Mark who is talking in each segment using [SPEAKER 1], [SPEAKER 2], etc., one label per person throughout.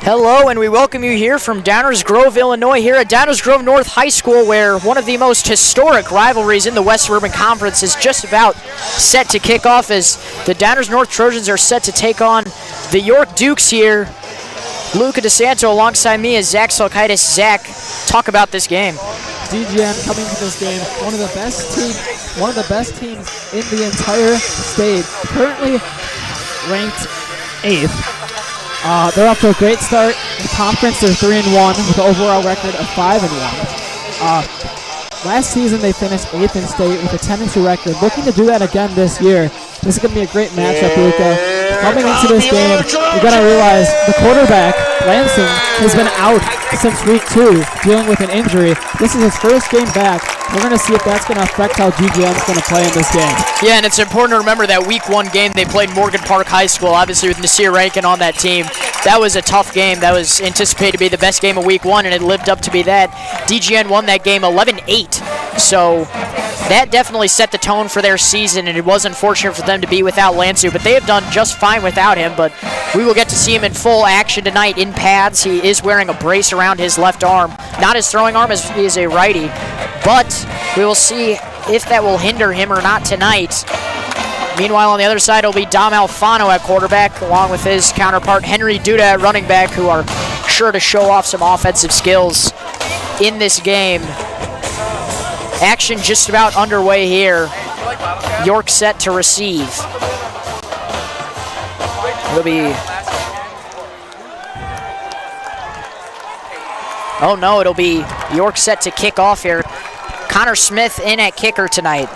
[SPEAKER 1] Hello, and we welcome you here from Downers Grove, Illinois, here at Downers Grove North High School, where one of the most historic rivalries in the West Suburban Conference is just about set to kick off as the Downers North Trojans are set to take on the York Dukes here. Luca DeSanto alongside me is Zach Salkaitis. Zach, talk about this game.
[SPEAKER 2] DGN coming to this game, one of the best teams in the entire state, currently ranked 8th. They're off to a great start in the conference. They're 3-1 with an overall record of 5-1. Last season they finished 8th in state with a 10-2 record. Looking to do that again this year. This is going to be a great matchup, Luca. Coming into this game, you got to realize the quarterback, Lansing, has been out since week 2, dealing with an injury. This is his first game back. We're going to see if that's going to affect how DGN's going to play in this game.
[SPEAKER 1] Yeah, and it's important to remember that week 1 game they played Morgan Park High School, obviously with Nasir Rankin on that team. That was a tough game. That was anticipated to be the best game of week 1, and it lived up to be that. DGN won that game 11-8, so that definitely set the tone for their season, and it was unfortunate for them to be without Lansu, but they have done just fine without him. But we will get to see him in full action tonight in pads. He is wearing a brace around his left arm, not his throwing arm, as he is a righty, but we will see if that will hinder him or not tonight. Meanwhile, on the other side, it'll be Dom Alfano at quarterback, along with his counterpart Henry Duda at running back, who are sure to show off some offensive skills in this game. Action just about underway here. York set to receive. It'll be... Oh no, it'll be York set to kick off here. Connor Smith in at kicker tonight.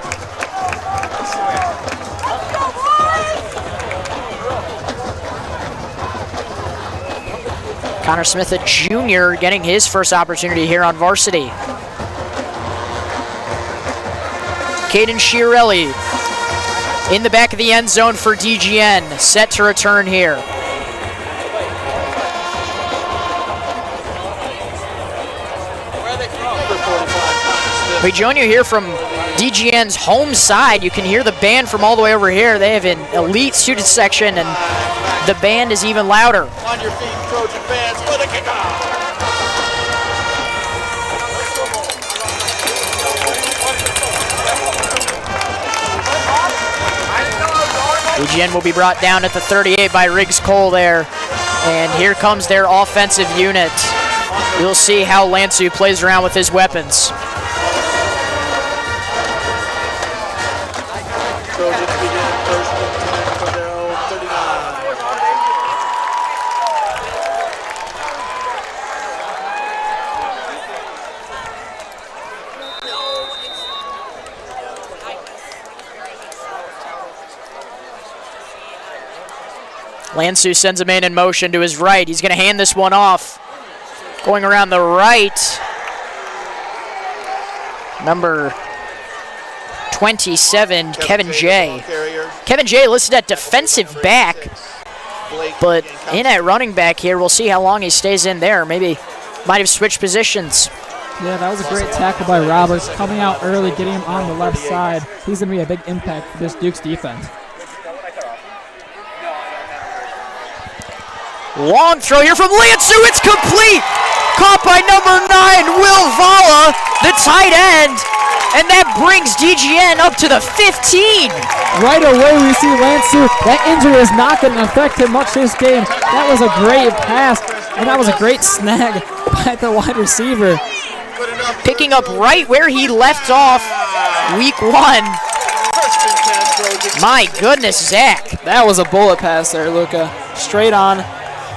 [SPEAKER 1] Connor Smith, a junior, getting his first opportunity here on varsity. Caden Schiarelli in the back of the end zone for DGN, set to return here. We join you here from DGN's home side. You can hear the band from all the way over here. They have an elite student section, and the band is even louder.
[SPEAKER 3] On your feet, Trojan fans, for the kickoff.
[SPEAKER 1] DGN will be brought down at the 38 by Riggs Cole there. And here comes their offensive unit. You'll see how Lansu plays around with his weapons.
[SPEAKER 3] Trojans begin first and 10 for their own 39.
[SPEAKER 1] Lansu sends a man in motion to his right. He's going to hand this one off. Going around the right, number 27, Kevin J. Kevin J listed at defensive back, but in at running back here. We'll see how long he stays in there. Maybe might have switched positions.
[SPEAKER 2] Yeah, that was a great tackle by Roberts, coming out early, getting him on the left side. He's going to be a big impact for this Dukes defense.
[SPEAKER 1] Long throw here from Lansu, it's complete! Caught by number 9, Will Vala, the tight end, and that brings DGN up to the 15.
[SPEAKER 2] Right away we see Lansu. That injury is not going to affect him much this game. That was a great pass, and that was a great snag by the wide receiver.
[SPEAKER 1] Picking up right where he left off week 1. My goodness, Zach.
[SPEAKER 2] That was a bullet pass there, Luca. Straight on.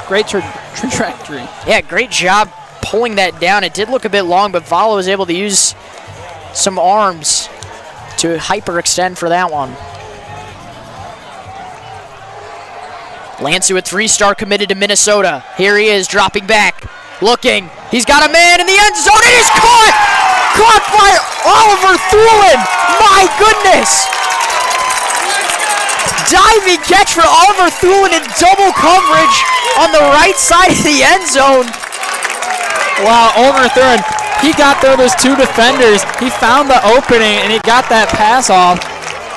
[SPEAKER 2] Great trajectory.
[SPEAKER 1] Yeah, great job pulling that down. It did look a bit long, but Vala was able to use some arms to hyperextend for that one. Lansu, a 3-star committed to Minnesota. Here he is, dropping back, looking. He's got a man in the end zone. It is caught! Caught by Oliver Thulin! My goodness! Diving catch for Oliver Thulin in double coverage on the right side of the end zone.
[SPEAKER 2] Wow, Oliver Thulin, he got there, those 2 defenders. He found the opening, and he got that pass off.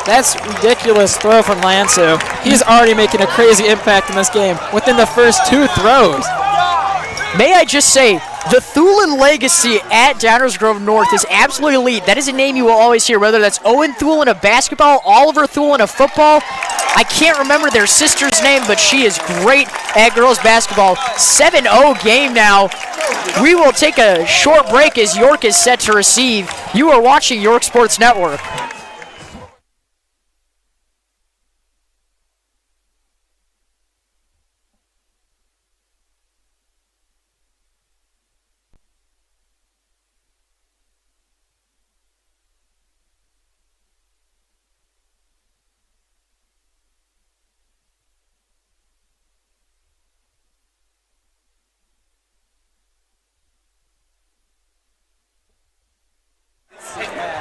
[SPEAKER 2] That's ridiculous throw from Lansu. He's already making a crazy impact in this game within the first 2 throws.
[SPEAKER 1] May I just say, the Thulin legacy at Downers Grove North is absolutely elite. That is a name you will always hear, whether that's Owen Thulin of basketball, Oliver Thulin of football. I can't remember their sister's name, but she is great at girls basketball. 7-0 game now. We will take a short break as York is set to receive. You are watching York Sports Network.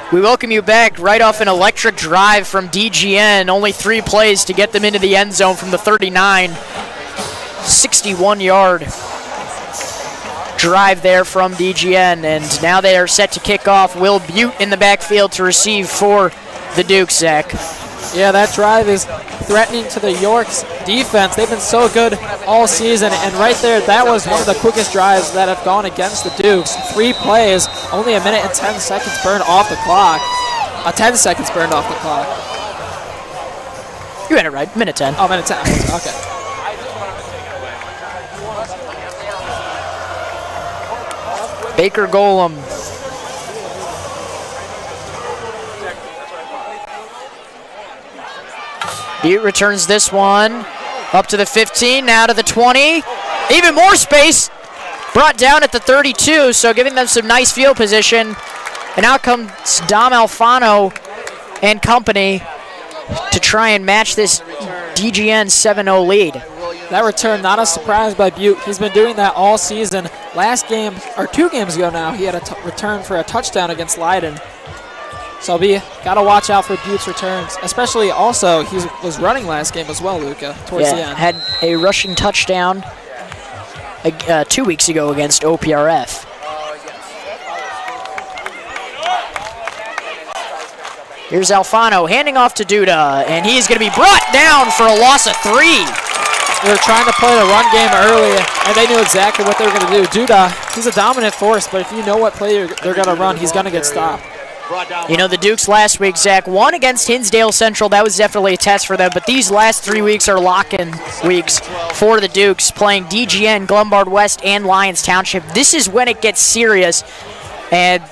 [SPEAKER 1] We welcome you back right off an electric drive from DGN. Only 3 plays to get them into the end zone from the 39. 61-yard drive there from DGN. And now they are set to kick off. Will Butte in the backfield to receive for the Dukes, Zach.
[SPEAKER 2] Yeah, that drive is threatening to the York's defense. They've been so good all season, and right there, that was one of the quickest drives that have gone against the Dukes. 3 plays, only a minute and 10 seconds burned off the clock. 10 seconds burned off the clock.
[SPEAKER 1] You had it right, minute 10.
[SPEAKER 2] Oh, minute 10, okay.
[SPEAKER 1] Baker Golem. Butte returns this one up to the 15, now to the 20. Even more space brought down at the 32, so giving them some nice field position. And out comes Dom Alfano and company to try and match this DGN 7-0 lead.
[SPEAKER 2] That return, not a surprise by Butte. He's been doing that all season. Last game, or 2 games ago now, he had a return for a touchdown against Leiden. So we got to watch out for Butte's returns, especially also he was running last game as well, Luca, towards the end.
[SPEAKER 1] Had a rushing touchdown 2 weeks ago against OPRF. Here's Alfano handing off to Duda, and he's going to be brought down for a loss of 3.
[SPEAKER 2] They were trying to play the run game early, and they knew exactly what they were going to do. Duda, he's a dominant force, but if you know what play they're going to run, he's going to get stopped.
[SPEAKER 1] You know, the Dukes last week, Zach, won against Hinsdale Central. That was definitely a test for them. But these last 3 weeks are lock-in weeks for the Dukes, playing DGN, Glenbard West, and Lyons Township. This is when it gets serious, and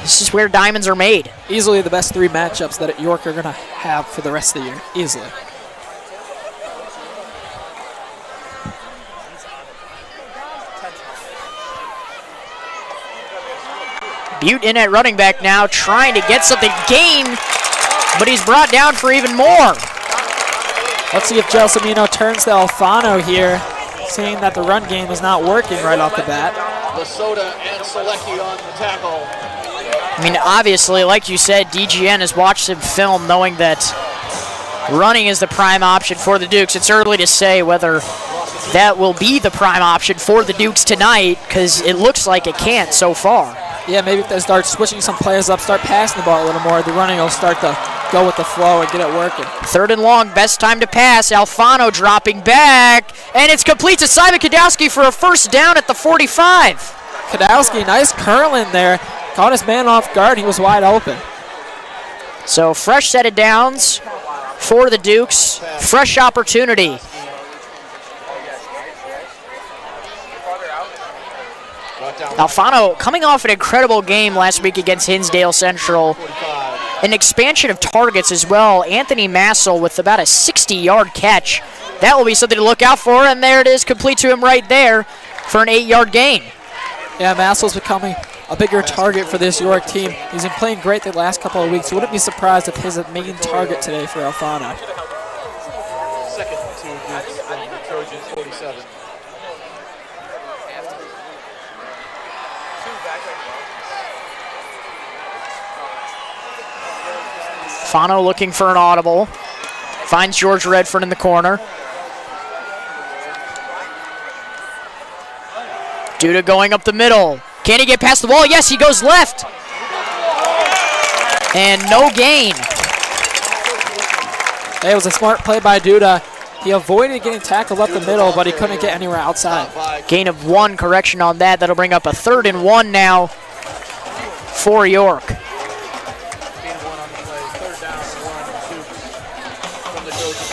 [SPEAKER 1] this is where diamonds are made.
[SPEAKER 2] Easily the best 3 matchups that York are going to have for the rest of the year. Easily.
[SPEAKER 1] Butte in at running back now, trying to get something gained, but he's brought down for even more.
[SPEAKER 2] Let's see if Gelsomino turns to Alfano here, seeing that the run game is not working right off the bat.
[SPEAKER 3] Lasoda and Selecki on the tackle.
[SPEAKER 1] I mean, obviously, like you said, DGN has watched some film knowing that running is the prime option for the Dukes. It's early to say whether that will be the prime option for the Dukes tonight, because it looks like it can't so far.
[SPEAKER 2] Yeah, maybe if they start switching some plays up, start passing the ball a little more, the running will start to go with the flow and get it working.
[SPEAKER 1] 3rd and long, best time to pass. Alfano dropping back, and it's complete to Simon Kadowski for a first down at the 45.
[SPEAKER 2] Kadowski, nice curling there. Caught his man off guard. He was wide open.
[SPEAKER 1] So fresh set of downs for the Dukes. Fresh opportunity. Alfano coming off an incredible game last week against Hinsdale Central. An expansion of targets as well. Anthony Massel with about a 60-yard catch. That will be something to look out for, and there it is, complete to him right there for an 8-yard gain.
[SPEAKER 2] Yeah, Massel's becoming a bigger target for this York team. He's been playing great the last couple of weeks. Wouldn't be surprised if his main target today for Alfano.
[SPEAKER 3] Second to the Trojans, 47.
[SPEAKER 1] Alfano looking for an audible. Finds George Redford in the corner. Duda going up the middle. Can he get past the wall? Yes, he goes left. And no gain.
[SPEAKER 2] It was a smart play by Duda. He avoided getting tackled up the middle, but he couldn't get anywhere outside.
[SPEAKER 1] Gain of 1, correction on that. That'll bring up a 3rd and 1 now for York.
[SPEAKER 3] Gain of 1 on the play. 3rd down and 1, 2 from the Trojan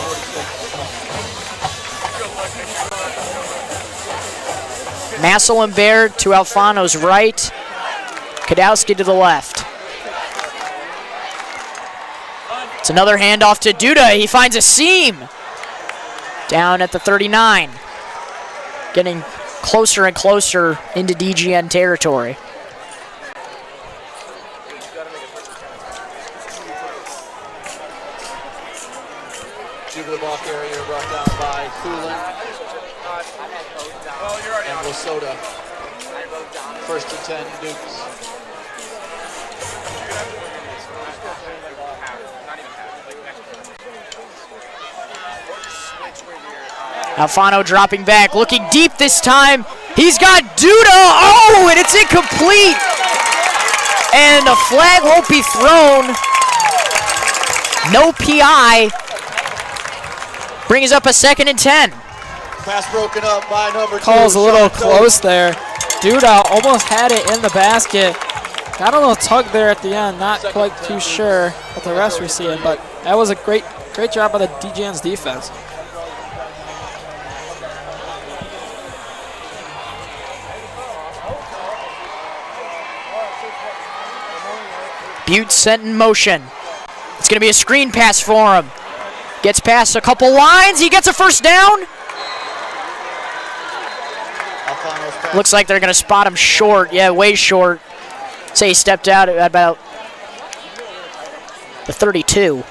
[SPEAKER 3] 46.
[SPEAKER 1] Massel and Baird to Alfano's right. Kadowski to the left. It's another handoff to Duda. He finds a seam. Down at the 39. Getting closer and closer into DGN territory.
[SPEAKER 3] Jubilee ball carrier brought down by Coolin and Wasota. 1st and 10, Dukes.
[SPEAKER 1] Alfano dropping back, looking deep this time. He's got Duda. Oh, and it's incomplete. And a flag won't be thrown. No PI. Brings up a 2nd and 10.
[SPEAKER 3] Pass broken up by number 2.
[SPEAKER 2] Call's a little close there. Duda almost had it in the basket. Got a little tug there at the end. Not quite too sure what the refs were seeing, but that was a great job by the DGN's defense.
[SPEAKER 1] Butte sent in motion. It's going to be a screen pass for him. Gets past a couple lines. He gets a 1st down. Looks like they're going to spot him short. Yeah, way short. Say he stepped out at about the 32.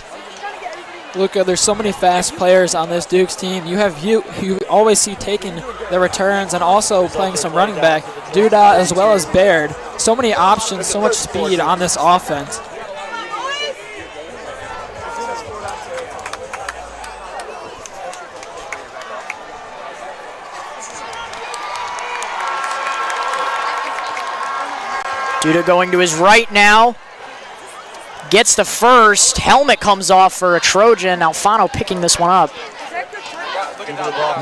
[SPEAKER 2] Luca, there's so many fast players on this Dukes team. You always see taking the returns and also playing some running back. Duda as well as Baird. So many options, so much speed on this offense.
[SPEAKER 1] Duda going to his right now. Gets the 1st. Helmet comes off for a Trojan. Alfano picking this one up.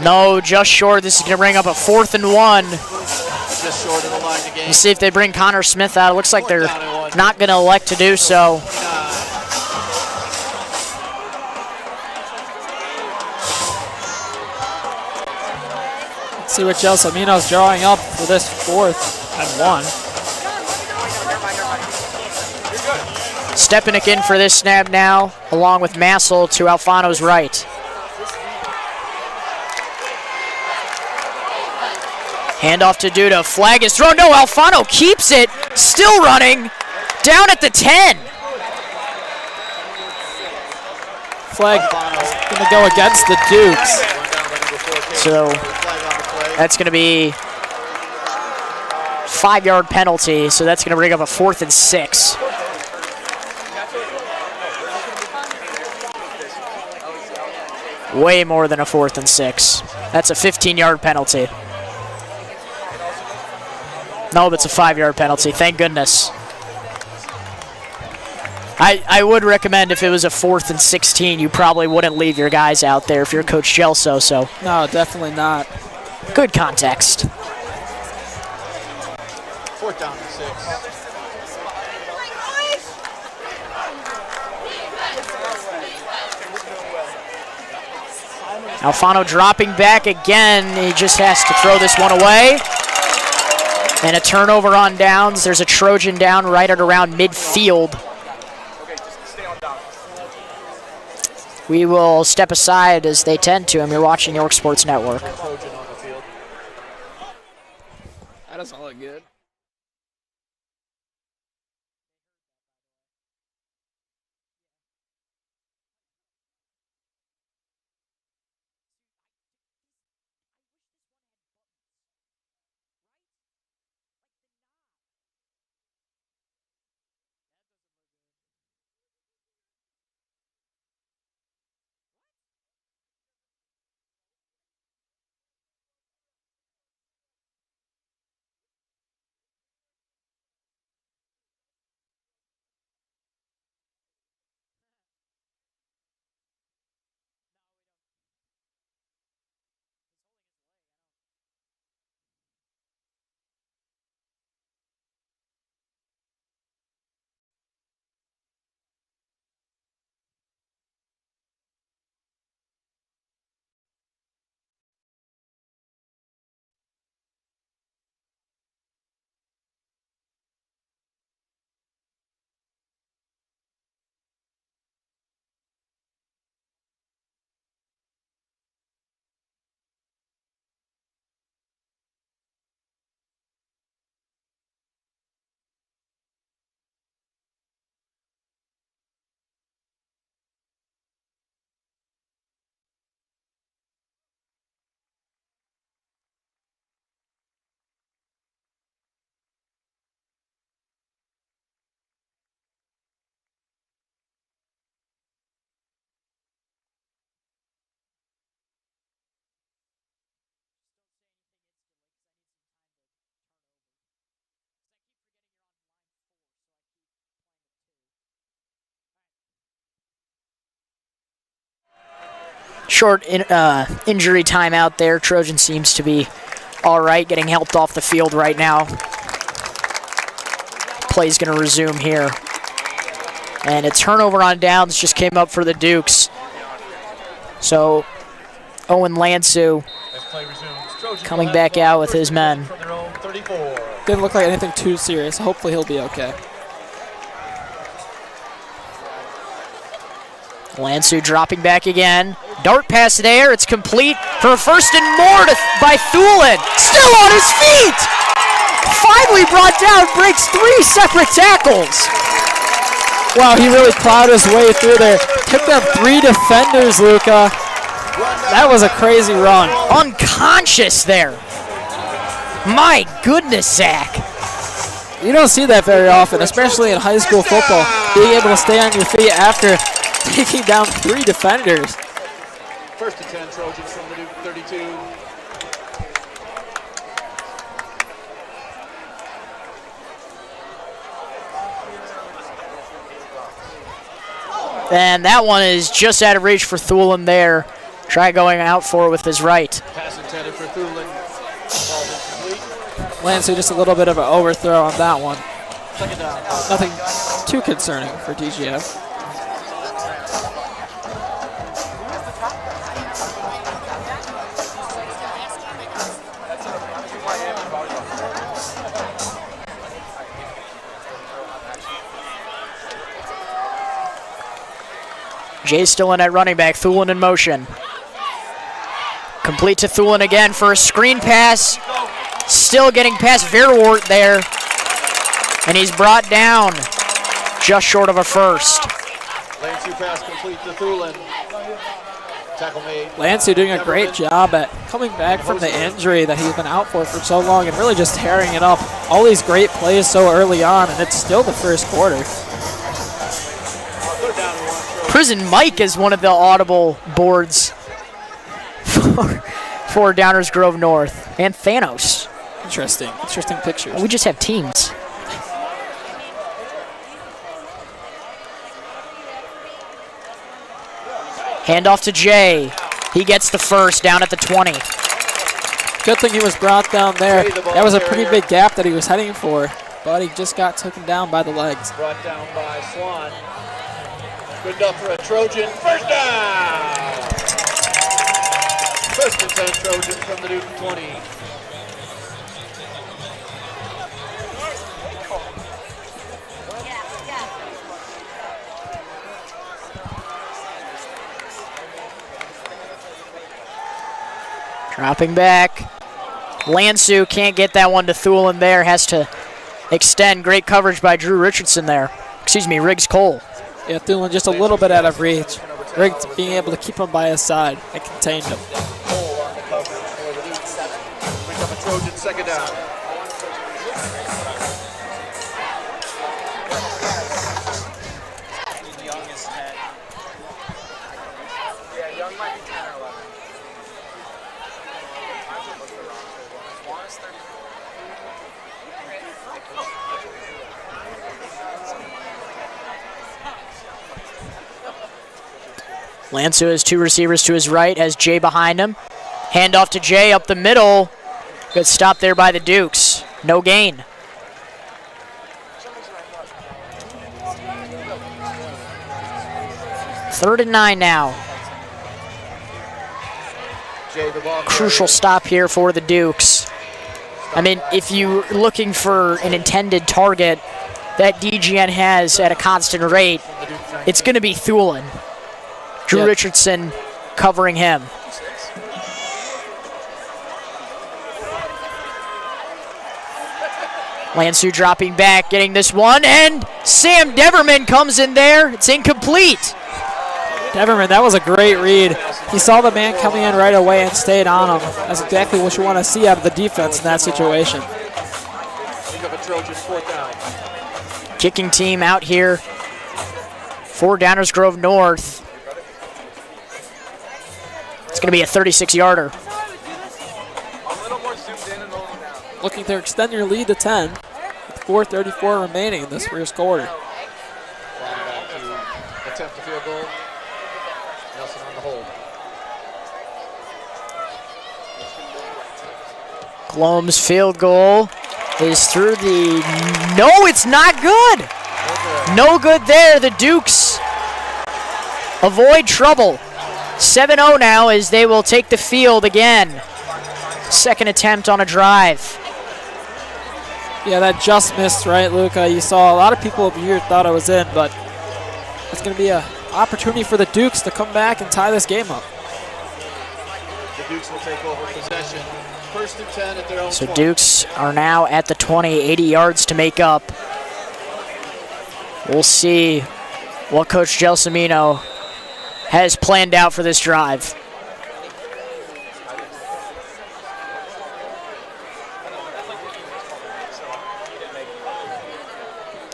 [SPEAKER 1] No, just short. This is going to bring up a 4th and 1.
[SPEAKER 3] Just short of the line to gain.
[SPEAKER 1] Let's see if they bring Connor Smith out. It looks like they're not going to elect to do so.
[SPEAKER 2] Let's see what Gelsomino's drawing up for this 4th and 1.
[SPEAKER 1] Stepanek in for this snap now, along with Massel to Alfano's right. Handoff to Duda. Flag is thrown. No, Alfano keeps it. Still running. Down at the 10.
[SPEAKER 2] Flag going to go against the Dukes.
[SPEAKER 1] So that's going to be 5-yard penalty. So that's going to bring up a 4th and 6. Way more than a 4th and 6. That's a 15-yard penalty. No, but it's a 5-yard penalty. Thank goodness. I would recommend if it was a 4th and 16, you probably wouldn't leave your guys out there if you're Coach Gelso. So
[SPEAKER 2] no, definitely not.
[SPEAKER 1] Good context.
[SPEAKER 3] 4th down and 6.
[SPEAKER 1] Alfano dropping back again. He just has to throw this one away. And a turnover on downs. There's a Trojan down right at around midfield. We will step aside as they tend to, and you're watching York Sports Network.
[SPEAKER 2] That doesn't look good.
[SPEAKER 1] Short injury time out there. Trojan seems to be all right, getting helped off the field right now. Play's going to resume here. And a turnover on downs just came up for the Dukes. So Owen Lansu coming back out with his men.
[SPEAKER 2] Didn't look like anything too serious. Hopefully he'll be okay.
[SPEAKER 1] Lansu dropping back again. Dart pass there. It's complete for a first and more by Thulin. Still on his feet! Finally brought down, breaks 3 separate tackles.
[SPEAKER 2] Wow, he really plowed his way through there. Took down 3 defenders, Luca. That was a crazy run.
[SPEAKER 1] Unconscious there. My goodness, Zach.
[SPEAKER 2] You don't see that very often, especially in high school football. Being able to stay on your feet after taking down 3 defenders.
[SPEAKER 3] First and 10, Trojans from the Duke 32.
[SPEAKER 1] And that one is just out of reach for Thulin there. Try going out for it with his right.
[SPEAKER 3] Pass intended for Thulin. Ball incomplete.
[SPEAKER 2] Lansu just a little bit of an overthrow on that one. Nothing too concerning for DGF.
[SPEAKER 1] Jay's still in at running back. Thulin in motion. Complete to Thulin again for a screen pass. Still getting past Verwoert there. And he's brought down just short of a first.
[SPEAKER 3] Lansu pass complete to Thulin. Tackle made.
[SPEAKER 2] Lansu doing a great job at coming back from the injury that he's been out for so long and really just tearing it up. All these great plays so early on, and it's still the first quarter.
[SPEAKER 1] Prison Mike is one of the audible boards for Downers Grove North. And Thanos.
[SPEAKER 2] Interesting pictures.
[SPEAKER 1] We just have teams. Handoff to Jay. He gets the first down at the 20.
[SPEAKER 2] Good thing he was brought down there. That was a pretty big gap that he was heading for, but he just got taken down by the legs.
[SPEAKER 3] Brought down by Swan. Good enough for a Trojan. First down! First and 10 Trojans from the Duke 20.
[SPEAKER 1] Dropping back. Lansu can't get that one to Thulin there. Has to extend. Great coverage by Drew Richardson there. Excuse me, Riggs Cole.
[SPEAKER 2] Yeah, Thulin just a little bit out of reach. Riggs being able to keep him by his side and contain him.
[SPEAKER 3] Brings up a Trojan second down.
[SPEAKER 1] Lansu has 2 receivers to his right, has Jay behind him. Handoff to Jay up the middle. Good stop there by the Dukes. No gain. Third and 9 now. Crucial stop here for the Dukes. I mean, if you're looking for an intended target that DGN has at a constant rate, it's going to be Thulin. Drew Richardson covering him. Lansu dropping back, getting this one, and Sam Deverman comes in there. It's incomplete.
[SPEAKER 2] Deverman, that was a great read. He saw the man coming in right away and stayed on him. That's exactly what you want to see out of the defense in that situation.
[SPEAKER 1] Kicking team out here for Downers Grove North. It's going to be a 36-yarder.
[SPEAKER 2] Looking to extend your lead to 10 with 4:34 remaining in this first quarter.
[SPEAKER 3] Attempt the field goal. Nelson on the hold.
[SPEAKER 1] Gloam's field goal is through the... No, it's not good. No good there. The Dukes avoid trouble. 7-0 now as they will take the field again. Second attempt on a drive.
[SPEAKER 2] Yeah, that just missed, right, Luca? You saw a lot of people over here thought it was in, but it's going to be an opportunity for the Dukes to come back and tie this game up.
[SPEAKER 3] The Dukes will take over possession. First and 10 at their own
[SPEAKER 1] So
[SPEAKER 3] 20.
[SPEAKER 1] Dukes are now at the 20, 80 yards to make up. We'll see what Coach Gelsomino has planned out for this drive.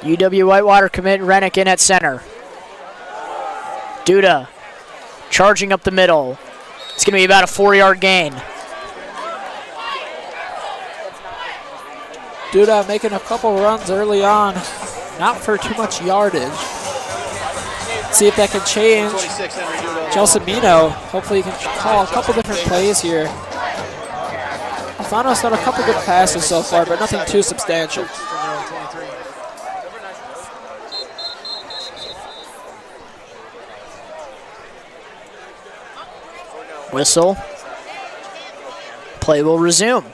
[SPEAKER 1] UW Whitewater commit Rennick in at center. Duda charging up the middle. It's going to be about a 4-yard gain.
[SPEAKER 2] Duda making a couple runs early on, not for too much yardage. See if that can change. Gelsomino, hopefully he can call a couple different plays here. Alfano's done a couple good passes so far, but nothing too substantial.
[SPEAKER 1] Whistle. Play will resume.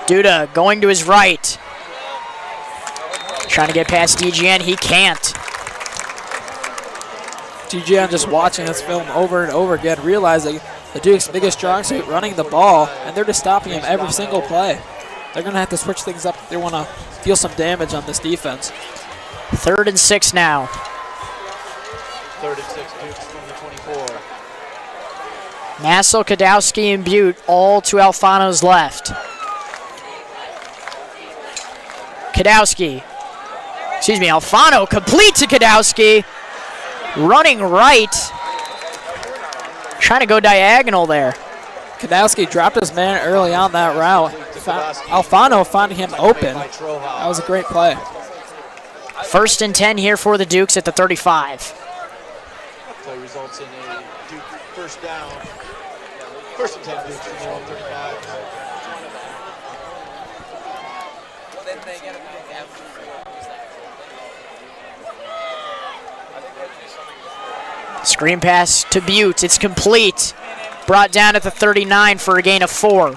[SPEAKER 1] Duda going to his right. Trying to get past DGN. He can't.
[SPEAKER 2] DGN just watching this film over and over again, realizing the Duke's biggest strong suit running the ball, and they're just stopping him every single play. They're going to have to switch things up if they want to deal some damage on this defense.
[SPEAKER 1] 3rd and 6 now.
[SPEAKER 3] 3rd and 6, Dukes from the 24.
[SPEAKER 1] Nassau, Kadowski, and Butte all to Alfano's left. Alfano complete to Kadowski. Running right. Trying to go diagonal there.
[SPEAKER 2] Kadowski dropped his man early on that route. Alfano finding him open. That was a great play.
[SPEAKER 1] 1st and 10 here for the Dukes at the 35.
[SPEAKER 3] Play results in a Duke first down. 1st and 10 Dukes from their own 35.
[SPEAKER 1] Screen pass to Butte. It's complete. Brought down at the 39 for a gain of 4.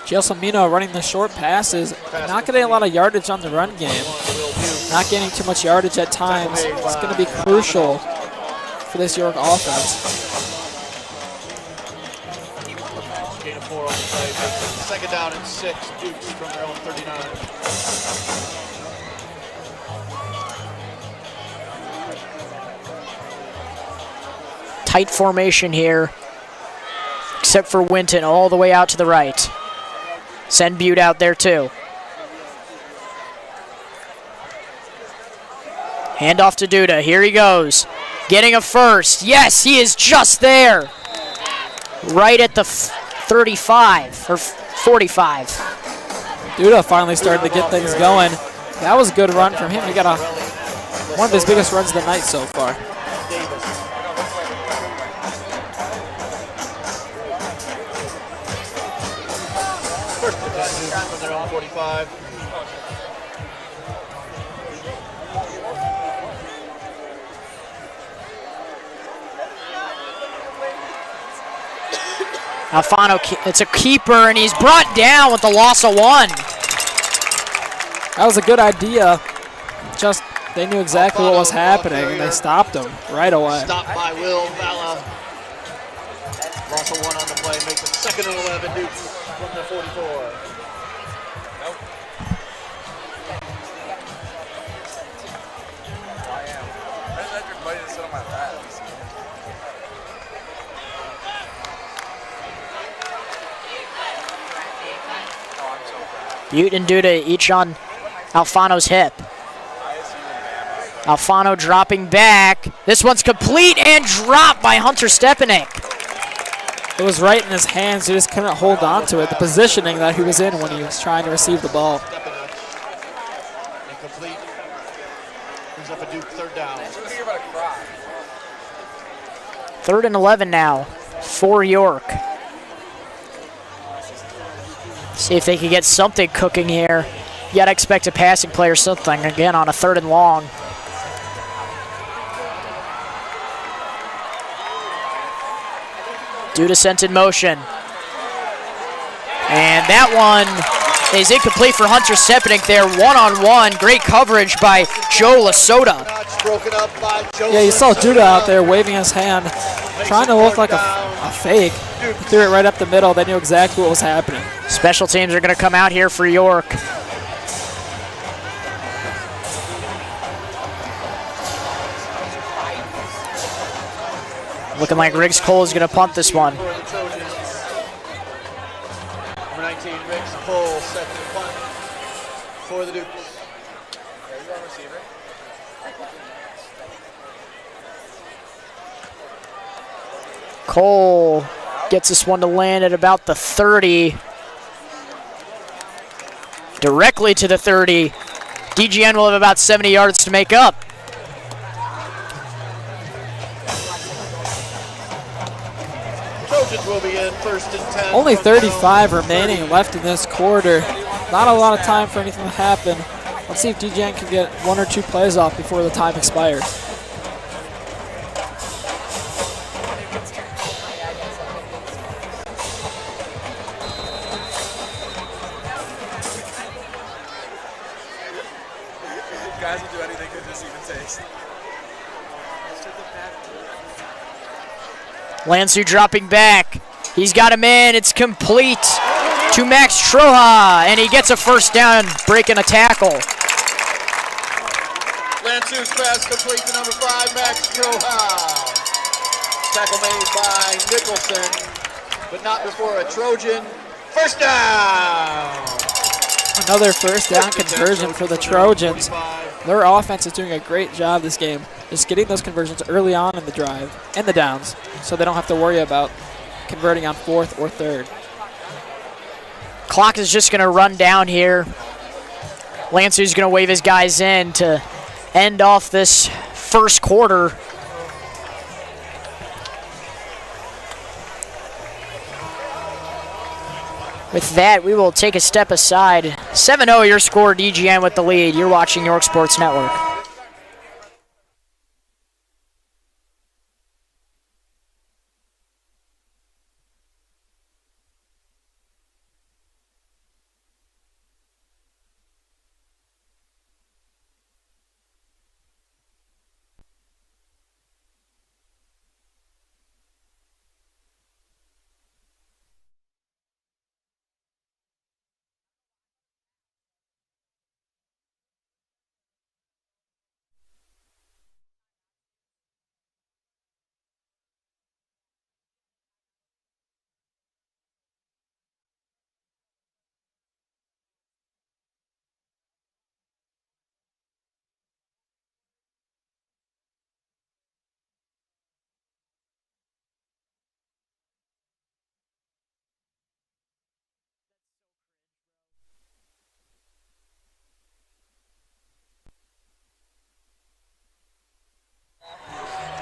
[SPEAKER 2] Gelsomino running the short passes, not getting a lot of yardage on the run game. Not getting too much yardage at times. It's going to be crucial for this York offense.
[SPEAKER 3] Gain of 4 on the play. 2nd down and 6, Dukes from their own 39.
[SPEAKER 1] Tight formation here, except for Winton all the way out to the right. Send Butte out there too. Hand off to Duda. Here he goes. Getting a first. Yes, he is just there. Right at the 35 or 45.
[SPEAKER 2] Duda finally started to get things going. That was a good run from him. He got one of his biggest runs of the night so far.
[SPEAKER 3] From their own 45.
[SPEAKER 1] Alfano, it's a keeper, and he's brought down with the loss of 1.
[SPEAKER 2] That was a good idea. Just they knew exactly what was happening, and they stopped him right away.
[SPEAKER 3] Stopped by Will Valla. Loss of 1 on the play, makes it 2nd and 11 Dukes from the 44.
[SPEAKER 1] Butte and Duda each on Alfano's hip. Alfano dropping back. This one's complete and dropped by Hunter Stepanek.
[SPEAKER 2] It was right in his hands. He just couldn't hold on to it. The positioning that he was in when he was trying to receive the ball.
[SPEAKER 3] Incomplete. Brings up a Duke 3rd down.
[SPEAKER 1] 3rd and 11 now for York. See if they can get something cooking here. You gotta expect a passing play or something again on a 3rd and long. Duda sent in motion. And that one is incomplete for Hunter Sepenick there. One-on-one, great coverage by Joe Lasota.
[SPEAKER 2] Yeah, you saw Duda out there waving his hand, trying to look like a fake. He threw it right up the middle. They knew exactly what was happening.
[SPEAKER 1] Special teams are going to come out here for York. Looking like Riggs Cole is going to punt this one.
[SPEAKER 3] Number 19, Riggs Cole, set to punt for the Dukes.
[SPEAKER 1] Cole gets this one to land at about the 30. Directly to the 30. DGN will have about 70 yards to make up.
[SPEAKER 3] Trojans will be in 1st and 10.
[SPEAKER 2] Only 35 remaining left in this quarter. Not a lot of time for anything to happen. Let's see if DGN can get 1 or 2 plays off before the time expires.
[SPEAKER 4] Guys will do anything to just even taste.
[SPEAKER 1] Lansu dropping back. He's got him in. It's complete to Max Troja, and he gets a 1st down, breaking a tackle.
[SPEAKER 3] Lansu's pass complete to number 5, Max Troja. Tackle made by Nicholson, but not before a Trojan. 1st down.
[SPEAKER 2] Another 1st down conversion for the Trojans. Their offense is doing a great job this game, just getting those conversions early on in the drive and the downs, so they don't have to worry about converting on 4th or 3rd.
[SPEAKER 1] Clock is just going to run down here. Lansu's going to wave his guys in to end off this 1st quarter. With that, we will take a step aside. 7-0 your score, DGN with the lead. You're watching York Sports Network.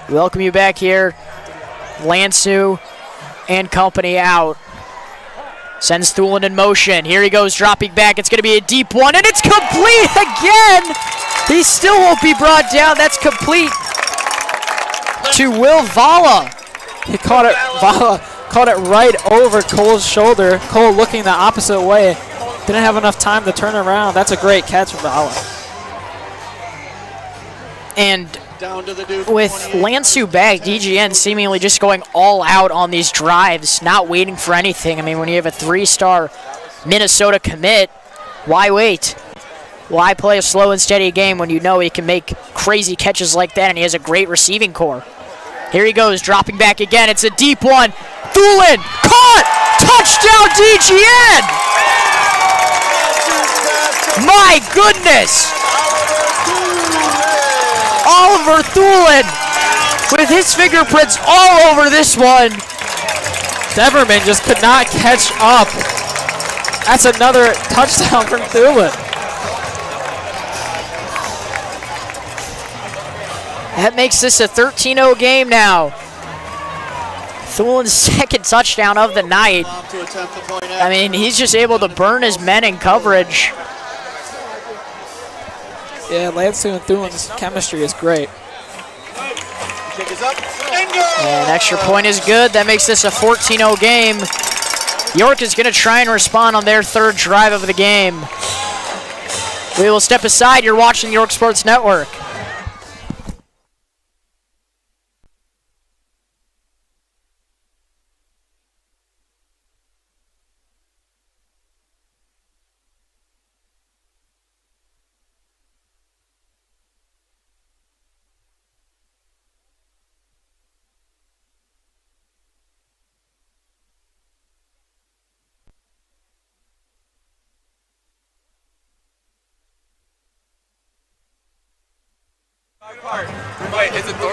[SPEAKER 1] Welcome you back here. Lansu and company out. Sends Thulin in motion. Here he goes, dropping back. It's going to be a deep one, and it's complete again. He still won't be brought down. That's complete to Will Vala.
[SPEAKER 2] He caught it. Vala caught it right over Cole's shoulder. Cole looking the opposite way. Didn't have enough time to turn around. That's a great catch from Vala.
[SPEAKER 1] And
[SPEAKER 3] Down to the Duke.
[SPEAKER 1] with Lansu back, DGN seemingly just going all out on these drives, not waiting for anything. I mean, when you have a 3-star Minnesota commit, why wait? Why play a slow and steady game when you know he can make crazy catches like that and he has a great receiving core? Here he goes, dropping back again. It's a deep one. Thulin, caught! Touchdown, DGN! My goodness! Oliver Thulin with his fingerprints all over this one.
[SPEAKER 2] Deverman just could not catch up. That's another touchdown from Thulin.
[SPEAKER 1] That makes this a 13-0 game now. Thulin's second touchdown of the night. I mean, he's just able to burn his men in coverage.
[SPEAKER 2] Yeah, Lansing and Thulin's chemistry is great.
[SPEAKER 1] And extra point is good. That makes this a 14-0 game. York is going to try and respond on their third drive of the game. We will step aside. You're watching York Sports Network.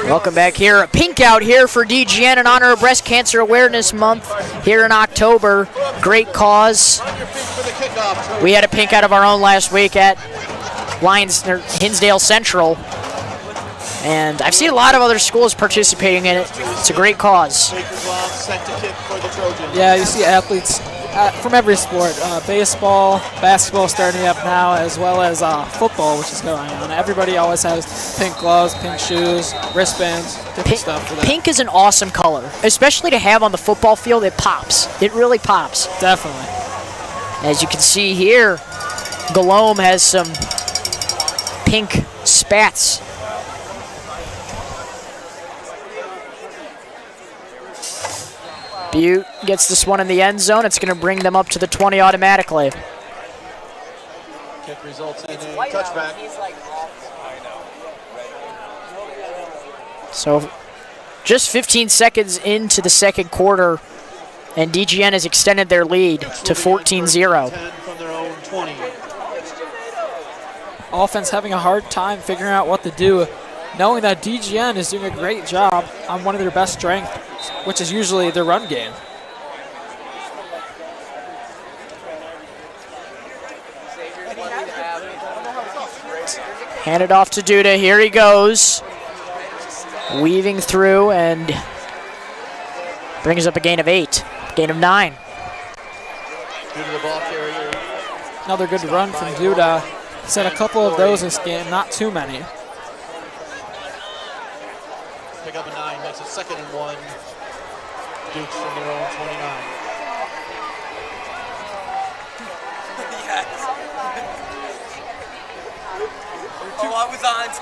[SPEAKER 1] Welcome back here. A pink out here for DGN in honor of Breast Cancer Awareness Month here in October. Great cause. We had a pink out of our own last week at Hinsdale Central. And I've seen a lot of other schools participating in it. It's a great cause.
[SPEAKER 2] Yeah, you see athletes from every sport. Baseball, basketball starting up now, as well as football, which is going on. Everybody always has pink gloves, pink shoes, wristbands, different stuff for that.
[SPEAKER 1] Pink is an awesome color, especially to have on the football field. It pops. It really pops.
[SPEAKER 2] Definitely.
[SPEAKER 1] As you can see here, Galome has some pink spats. Butte gets this one in the end zone. It's going to bring them up to the 20 automatically.
[SPEAKER 3] Kick results in a touchback.
[SPEAKER 1] So just 15 seconds into the second quarter, and DGN has extended their lead to 14-0.
[SPEAKER 3] From their own 20.
[SPEAKER 2] Offense having a hard time figuring out what to do, knowing that DGN is doing a great job on one of their best strengths, which is usually their run game.
[SPEAKER 1] Hand it off to Duda. Here he goes. Weaving through and brings up a gain of 8. Gain of 9.
[SPEAKER 2] Another good run from Duda. He's had a couple of those this game, not too many.
[SPEAKER 3] Pick up a 9, makes it 2nd and 1. Dukes from their own 29.
[SPEAKER 4] Oh, I was on too.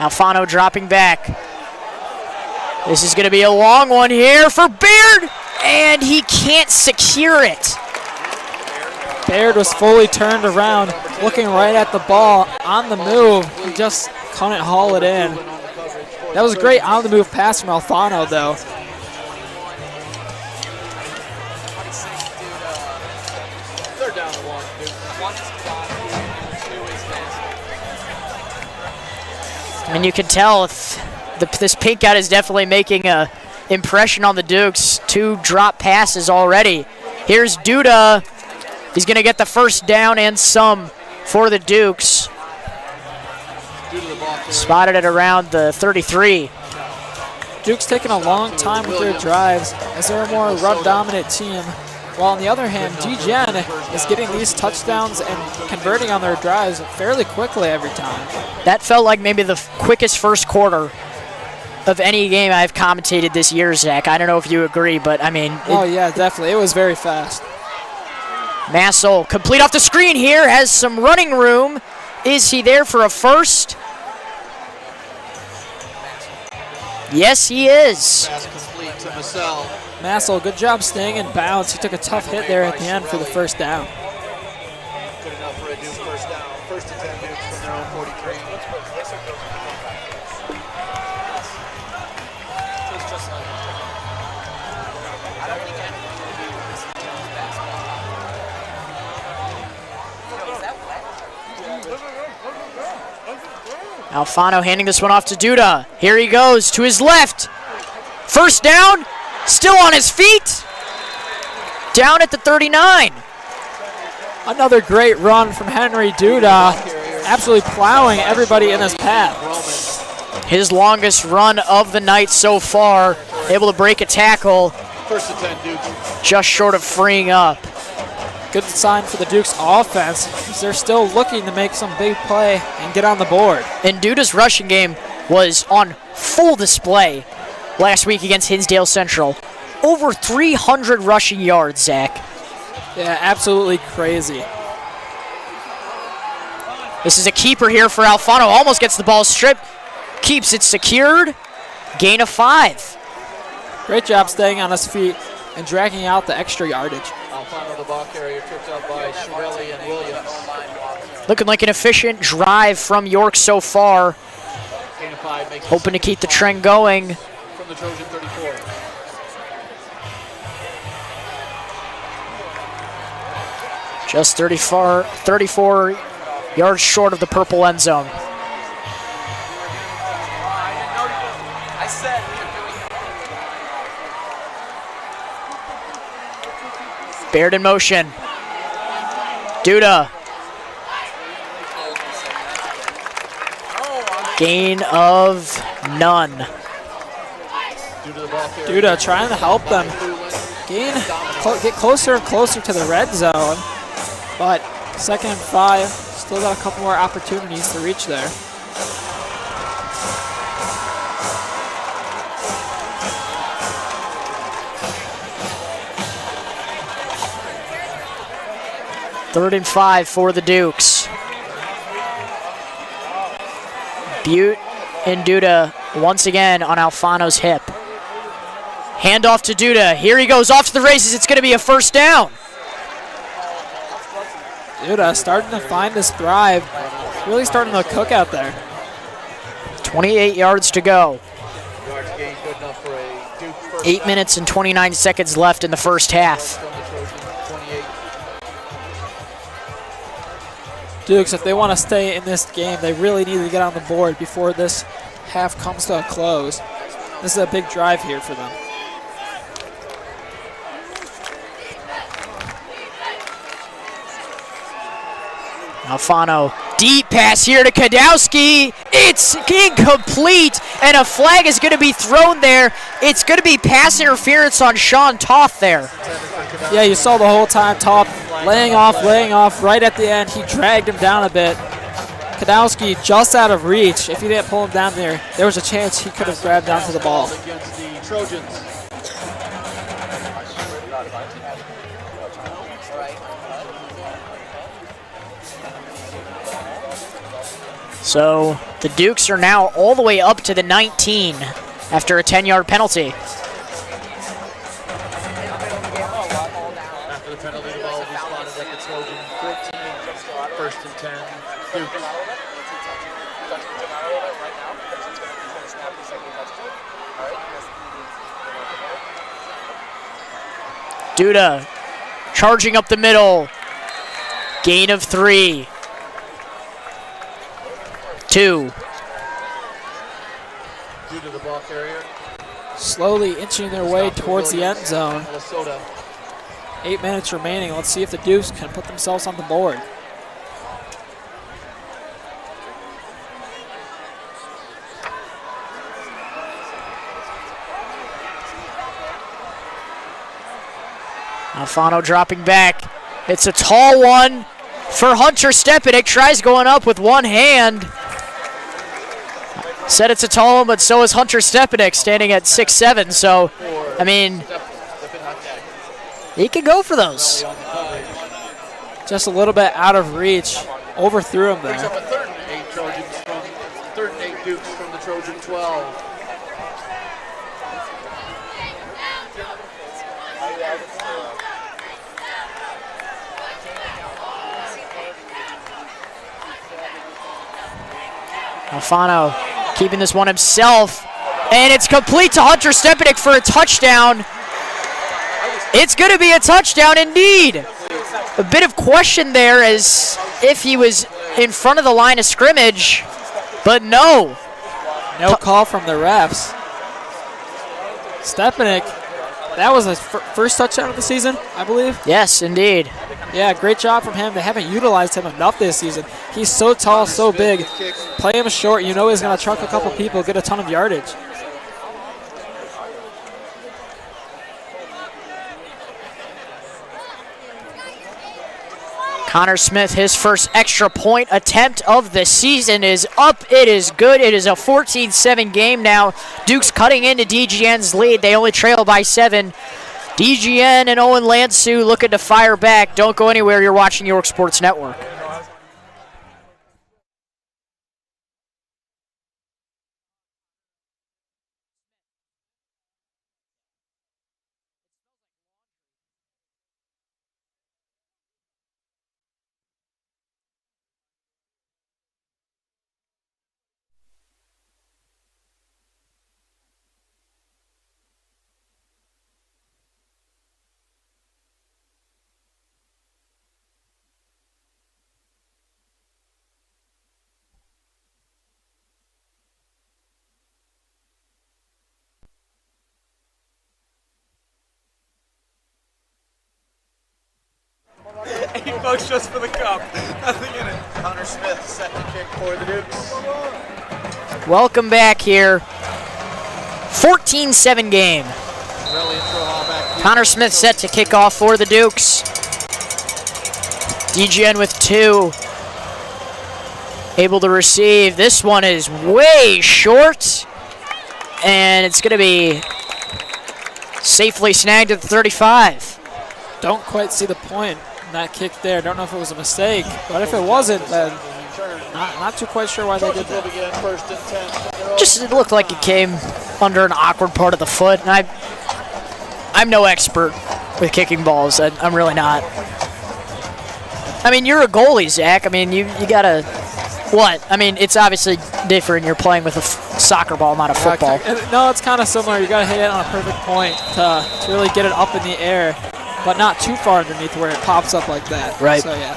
[SPEAKER 1] Alfano dropping back. This is going to be a long one here for Beard, and he can't secure it.
[SPEAKER 2] Baird was fully turned around, looking right at the ball on the move. He just couldn't haul it in. That was a great on-the-move pass from Alfano, though.
[SPEAKER 3] They're down to 1.
[SPEAKER 1] And you can tell if this pink out is definitely making a impression on the Dukes. 2 drop passes already. Here's Duda. He's going to get the first down and some for the Dukes. Spotted it around the 33.
[SPEAKER 2] Duke's taking a long time with their drives as they're a more run-dominant team. While on the other hand, DGN is getting these touchdowns and converting on their drives fairly quickly every time.
[SPEAKER 1] That felt like maybe the quickest first quarter of any game I've commentated this year, Zach. I don't know if you agree, but I mean...
[SPEAKER 2] Oh yeah, definitely. It was very fast.
[SPEAKER 1] Massel, complete off the screen here, has some running room. Is he there for a first? Yes, he is.
[SPEAKER 3] Pass complete to Massel.
[SPEAKER 2] Massel, good job staying in bounds. He took a tough hit there at the end for the first down.
[SPEAKER 3] Good enough for a Duke first down. First and 10 Dukes from their own 43.
[SPEAKER 1] Alfano handing this one off to Duda. Here he goes to his left. First down, still on his feet. Down at the 39.
[SPEAKER 2] Another great run from Henry Duda, absolutely plowing everybody in his path.
[SPEAKER 1] His longest run of the night so far, able to break a tackle.
[SPEAKER 3] First and 10, Dukes.
[SPEAKER 1] Just short of freeing up.
[SPEAKER 2] Good sign for the Dukes offense, because they're still looking to make some big play and get on the board.
[SPEAKER 1] And Duda's rushing game was on full display last week against Hinsdale Central. Over 300 rushing yards, Zach.
[SPEAKER 2] Yeah, absolutely crazy.
[SPEAKER 1] This is a keeper here for Alfano. Almost gets the ball stripped. Keeps it secured. Gain of 5.
[SPEAKER 2] Great job staying on his feet and dragging out the extra yardage.
[SPEAKER 3] Alfano, the ball carrier, tripped up by Shirelli and Williams.
[SPEAKER 1] Looking like an efficient drive from York so far.
[SPEAKER 3] Gain of 5 makes
[SPEAKER 1] Hoping to keep the trend going.
[SPEAKER 3] from the Trojan 34.
[SPEAKER 1] Just 34 yards short of the purple end zone.
[SPEAKER 4] I said.
[SPEAKER 1] Baird in motion. Duda. Gain of none.
[SPEAKER 2] Duda trying to help them get closer and closer to the red zone. But 2nd and 5, still got a couple more opportunities to reach there.
[SPEAKER 1] Third and 5 for the Dukes. Butte and Duda once again on Alfano's hip. Handoff to Duda. Here he goes off to the races. It's going to be a first down.
[SPEAKER 2] Duda starting to find his thrive. Really starting to cook out there.
[SPEAKER 1] 28 yards to go.
[SPEAKER 3] Yards gained good enough for a Duke first
[SPEAKER 1] 8 minutes and 29 seconds left in the first half.
[SPEAKER 3] from the Trojan 28.
[SPEAKER 2] Dukes, if they want to stay in this game, they really need to get on the board before this half comes to a close. This is a big drive here for them.
[SPEAKER 1] Alfano, deep pass here to Kadowski. It's incomplete, and a flag is going to be thrown there. It's going to be pass interference on Sean Toth there.
[SPEAKER 2] Yeah, you saw the whole time Toth laying off right at the end. He dragged him down a bit. Kadowski just out of reach. If he didn't pull him down there was a chance he could have grabbed onto the ball.
[SPEAKER 3] Against the Trojans.
[SPEAKER 1] So the Dukes are now all the way up to the 19 after a 10-yard penalty.
[SPEAKER 3] After the penalty, the ball will be spotted at the Trojan 14. First and 10, Dukes.
[SPEAKER 1] Duda charging up the middle. Gain of 3. 2.
[SPEAKER 3] Due to the ball carrier,
[SPEAKER 2] Slowly inching their way towards the end zone.
[SPEAKER 3] Minnesota.
[SPEAKER 2] 8 minutes remaining. Let's see if the Dukes can put themselves on the board.
[SPEAKER 1] Alfano dropping back. It's a tall one for Hunter Stepanek. Tries going up with one hand. Said it's a tall one, but so is Hunter Stepanek, standing at 6'7". So, I mean, he can go for those.
[SPEAKER 2] Just a little bit out of reach. Overthrew him
[SPEAKER 3] Brings
[SPEAKER 2] there.
[SPEAKER 3] up a 3rd and 8 Trojans from 3rd and 8 Dukes from the Trojan 12.
[SPEAKER 1] Alfano keeping this one himself. And it's complete to Hunter Stepanek for a touchdown. It's going to be a touchdown indeed. A bit of question there as if he was in front of the line of scrimmage, but no.
[SPEAKER 2] No call from the refs. Stepanek That was his first touchdown of the season, I believe.
[SPEAKER 1] Yes, indeed.
[SPEAKER 2] Yeah, great job from him. They haven't utilized him enough this season. He's so tall, so big. Play him short, you know he's going to truck a couple people, get a ton of yardage.
[SPEAKER 1] Connor Smith, his first extra point attempt of the season is up. It is good. It is a 14-7 game now. Duke's cutting into DGN's lead. They only trail by 7. DGN and Owen Lansu looking to fire back. Don't go anywhere. You're watching York Sports Network.
[SPEAKER 4] $8 just for the cup. Nothing in it.
[SPEAKER 3] Connor Smith set to kick for the Dukes.
[SPEAKER 1] Welcome back here. 14-7 game. Connor Smith set to kick off for the Dukes. DGN with 2. Able to receive. This one is way short. And it's going to be safely snagged at the 35.
[SPEAKER 2] Don't quite see the point in that kick there. Don't know if it was a mistake, but if it wasn't, then not too quite sure why they did that.
[SPEAKER 1] Just it looked like it came under an awkward part of the foot. And I'm no expert with kicking balls. I'm really not. I mean, you're a goalie, Zach. I mean, you gotta. What? I mean, it's obviously different. You're playing with a soccer ball, not a football.
[SPEAKER 2] No, it's kind of similar. You got to hit it on a perfect point to really get it up in the air, but not too far underneath where it pops up like that.
[SPEAKER 1] Right.
[SPEAKER 2] So, yeah.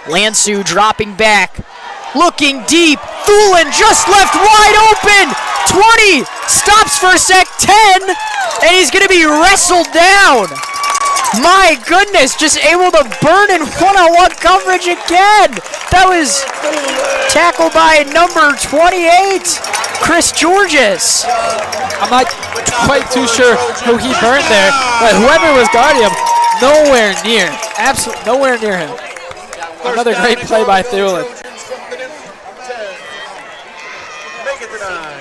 [SPEAKER 1] Lansu dropping back, looking deep. Thulin just left wide open. 20, stops for a sec, 10, and he's going to be wrestled down. My goodness, just able to burn in one-on-one coverage again. That was tackled by number 28, Chris Georges.
[SPEAKER 2] I'm not quite too sure who he burned there, but whoever was guarding him, nowhere near. Absolutely nowhere near him. Another great play by Thulin.
[SPEAKER 3] Make it to 9.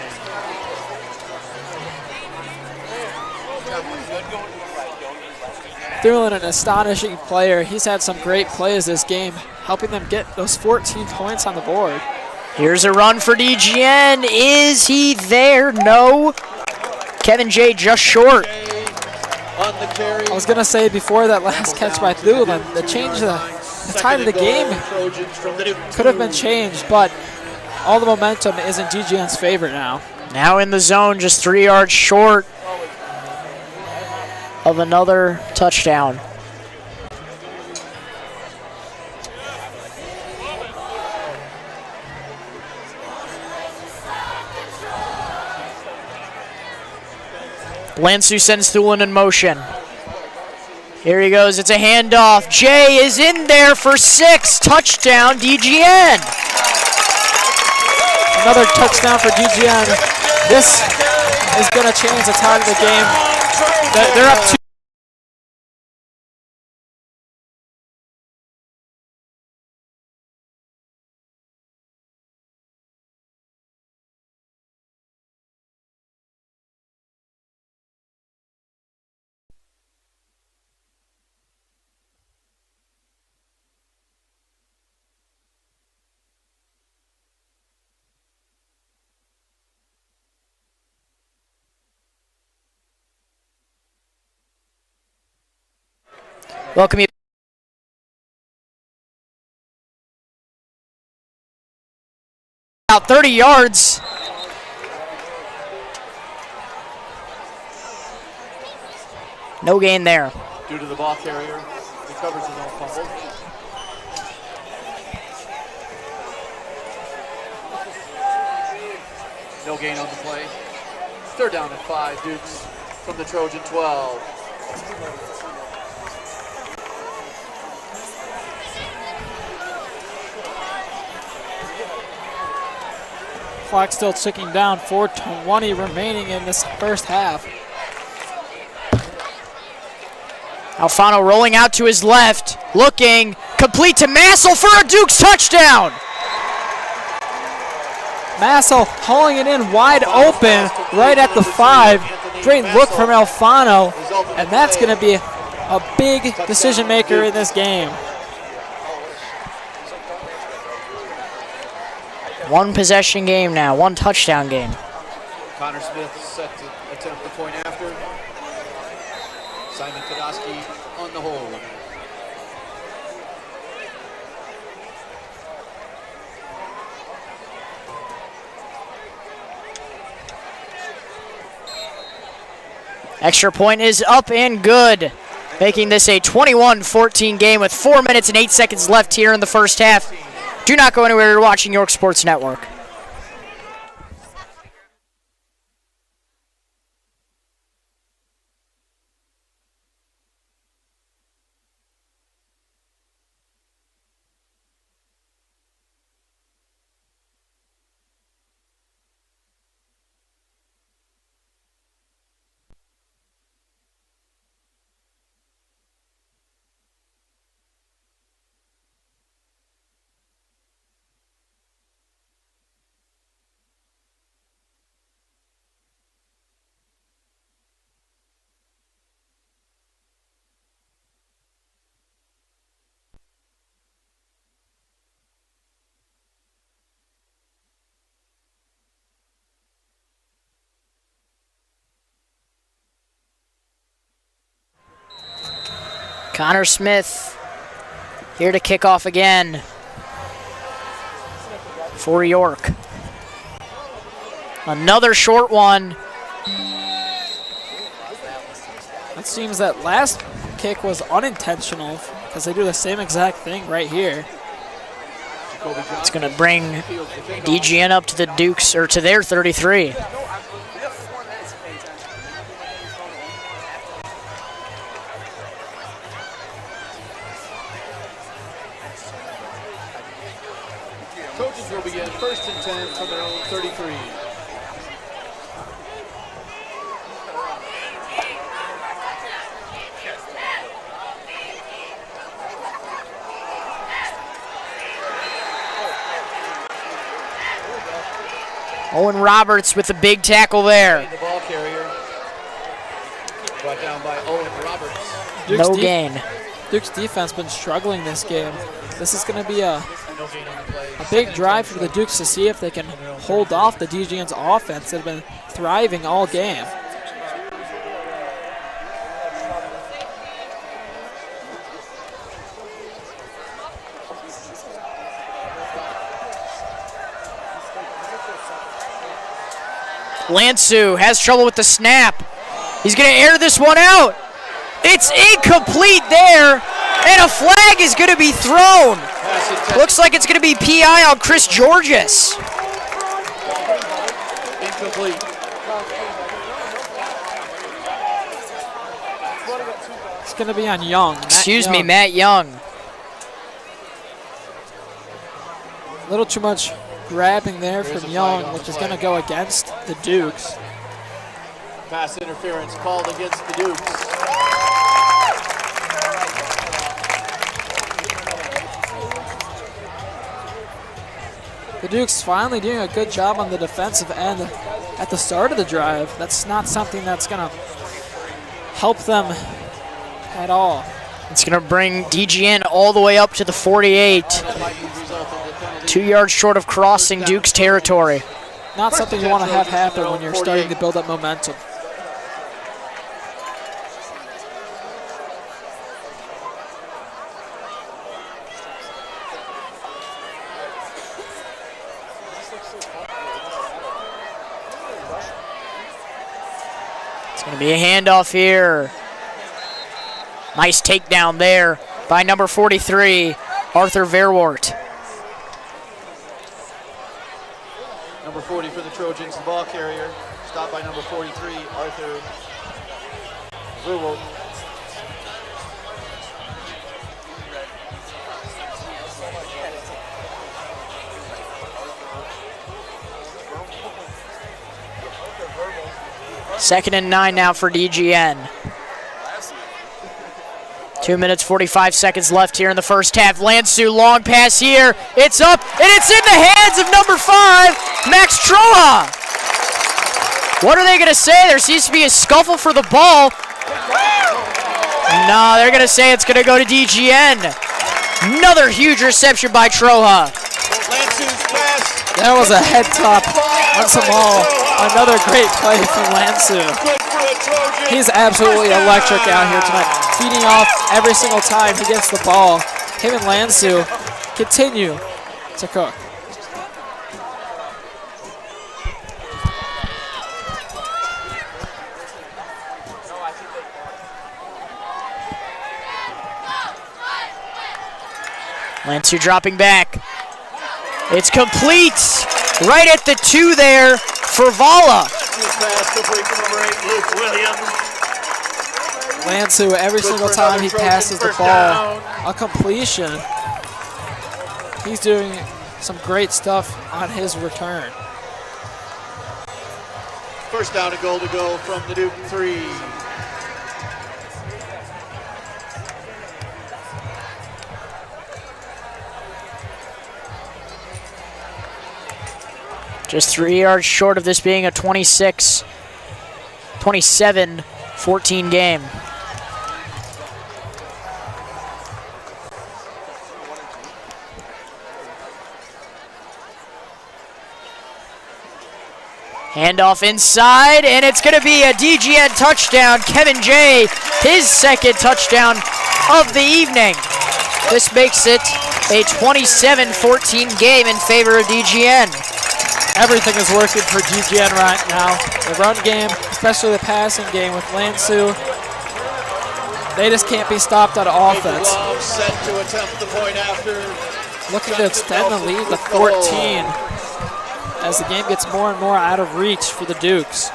[SPEAKER 2] Thulin, an astonishing player. He's had some great plays this game, helping them get those 14 points on the board.
[SPEAKER 1] Here's a run for DGN. Is he there? No. Kevin J just short.
[SPEAKER 2] I was going to say before that last catch by Thulin, the tide of the game could have been changed, but all the momentum is in DGN's favor now.
[SPEAKER 1] Now in the zone, just 3 yards short of another touchdown. Lansu sends Thulin in motion. Here he goes, it's a handoff. Jay is in there for 6, touchdown DGN.
[SPEAKER 2] Another touchdown for DGN. This is going to change the tide of the game. They're up 2.
[SPEAKER 1] Welcome you. About 30 yards. No gain there.
[SPEAKER 3] Due to the ball carrier, recovers his own fumble. No gain on the play. Third down and 5, Dukes from the Trojan 12.
[SPEAKER 2] Clock still ticking down, 4:20 remaining in this first half.
[SPEAKER 1] Alfano rolling out to his left, looking, complete to Massel for a Dukes touchdown.
[SPEAKER 2] Massel hauling it in wide open right at the 5. Great look from Alfano, and that's going to be a big decision maker in this game.
[SPEAKER 1] One possession game now, one touchdown game.
[SPEAKER 3] Connor Smith set to attempt the point after. Simon Kodoski on the hold.
[SPEAKER 1] Extra point is up and good, making this a 21-14 game with 4 minutes and 8 seconds left here in the first half. Do not go anywhere. You're watching York Sports Network. Connor Smith here to kick off again for York. Another short one.
[SPEAKER 2] It seems that last kick was unintentional because they do the same exact thing right here.
[SPEAKER 1] It's going to bring DGN up to the Dukes, or to their 33.
[SPEAKER 3] Trojans will begin 1st and 10 from their own 33.
[SPEAKER 1] Owen Roberts with the big tackle there.
[SPEAKER 3] The ball carrier brought down by Owen Roberts.
[SPEAKER 1] No gain.
[SPEAKER 2] Duke's defense been struggling this game. This is going to be a big drive for the Dukes to see if they can hold off the DGN's offense that have been thriving all game.
[SPEAKER 1] Lansu has trouble with the snap. He's going to air this one out. It's incomplete there, and a flag is going to be thrown. Looks like it's going to be PI on Chris Georges.
[SPEAKER 3] Incomplete.
[SPEAKER 2] It's going to be on Young.
[SPEAKER 1] Matt Young.
[SPEAKER 2] A little too much grabbing there from Young, which is going to go against the Dukes.
[SPEAKER 3] Pass interference called against the Dukes.
[SPEAKER 2] The Dukes finally doing a good job on the defensive end at the start of the drive. That's not something that's going to help them at all.
[SPEAKER 1] It's going to bring DGN all the way up to the 48. 2 yards short of crossing Duke's territory.
[SPEAKER 2] Not something you want to have happen when you're starting to build up momentum.
[SPEAKER 1] It's going to be a handoff here. Nice takedown there by number 43, Arthur Verwart.
[SPEAKER 3] Number 40 for the Trojans, the ball carrier. Stopped by number 43, Arthur Verwold.
[SPEAKER 1] Second and 9 now for DGN. 2 minutes, 45 seconds left here in the first half. Lansu, long pass here. It's up, and it's in the hands of number 5, Max Troa. What are they going to say? There seems to be a scuffle for the ball. No, they're going to say it's going to go to DGN. Another huge reception by Troja.
[SPEAKER 3] Lansu's pass.
[SPEAKER 2] That was a head top on Samal. Another great play from Lansu. He's absolutely electric out here tonight, feeding off every single time he gets the ball. Him and Lansu continue to cook.
[SPEAKER 1] Lansu dropping back. It's complete. Right at the 2 there for Vala.
[SPEAKER 2] Lansu, every single time he passes the ball, a completion. He's doing some great stuff on his return.
[SPEAKER 3] First down and goal to go from the Duke 3.
[SPEAKER 1] Just 3 yards short of this being a 27-14 game. Handoff inside, and it's going to be a DGN touchdown. Kevin J, his second touchdown of the evening. This makes it a 27-14 game in favor of DGN.
[SPEAKER 2] Everything is working for DGN right now. The run game, especially the passing game with Lansu, they just can't be stopped on offense.
[SPEAKER 3] Set to attempt the point after.
[SPEAKER 2] Looking to extend the lead to 14 as the game gets more and more out of reach for the Dukes.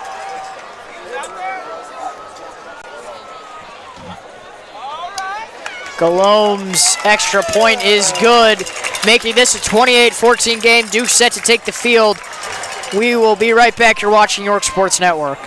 [SPEAKER 1] Galome's extra point is good, making this a 28-14 game. Duke set to take the field. We will be right back. You're watching York Sports Network.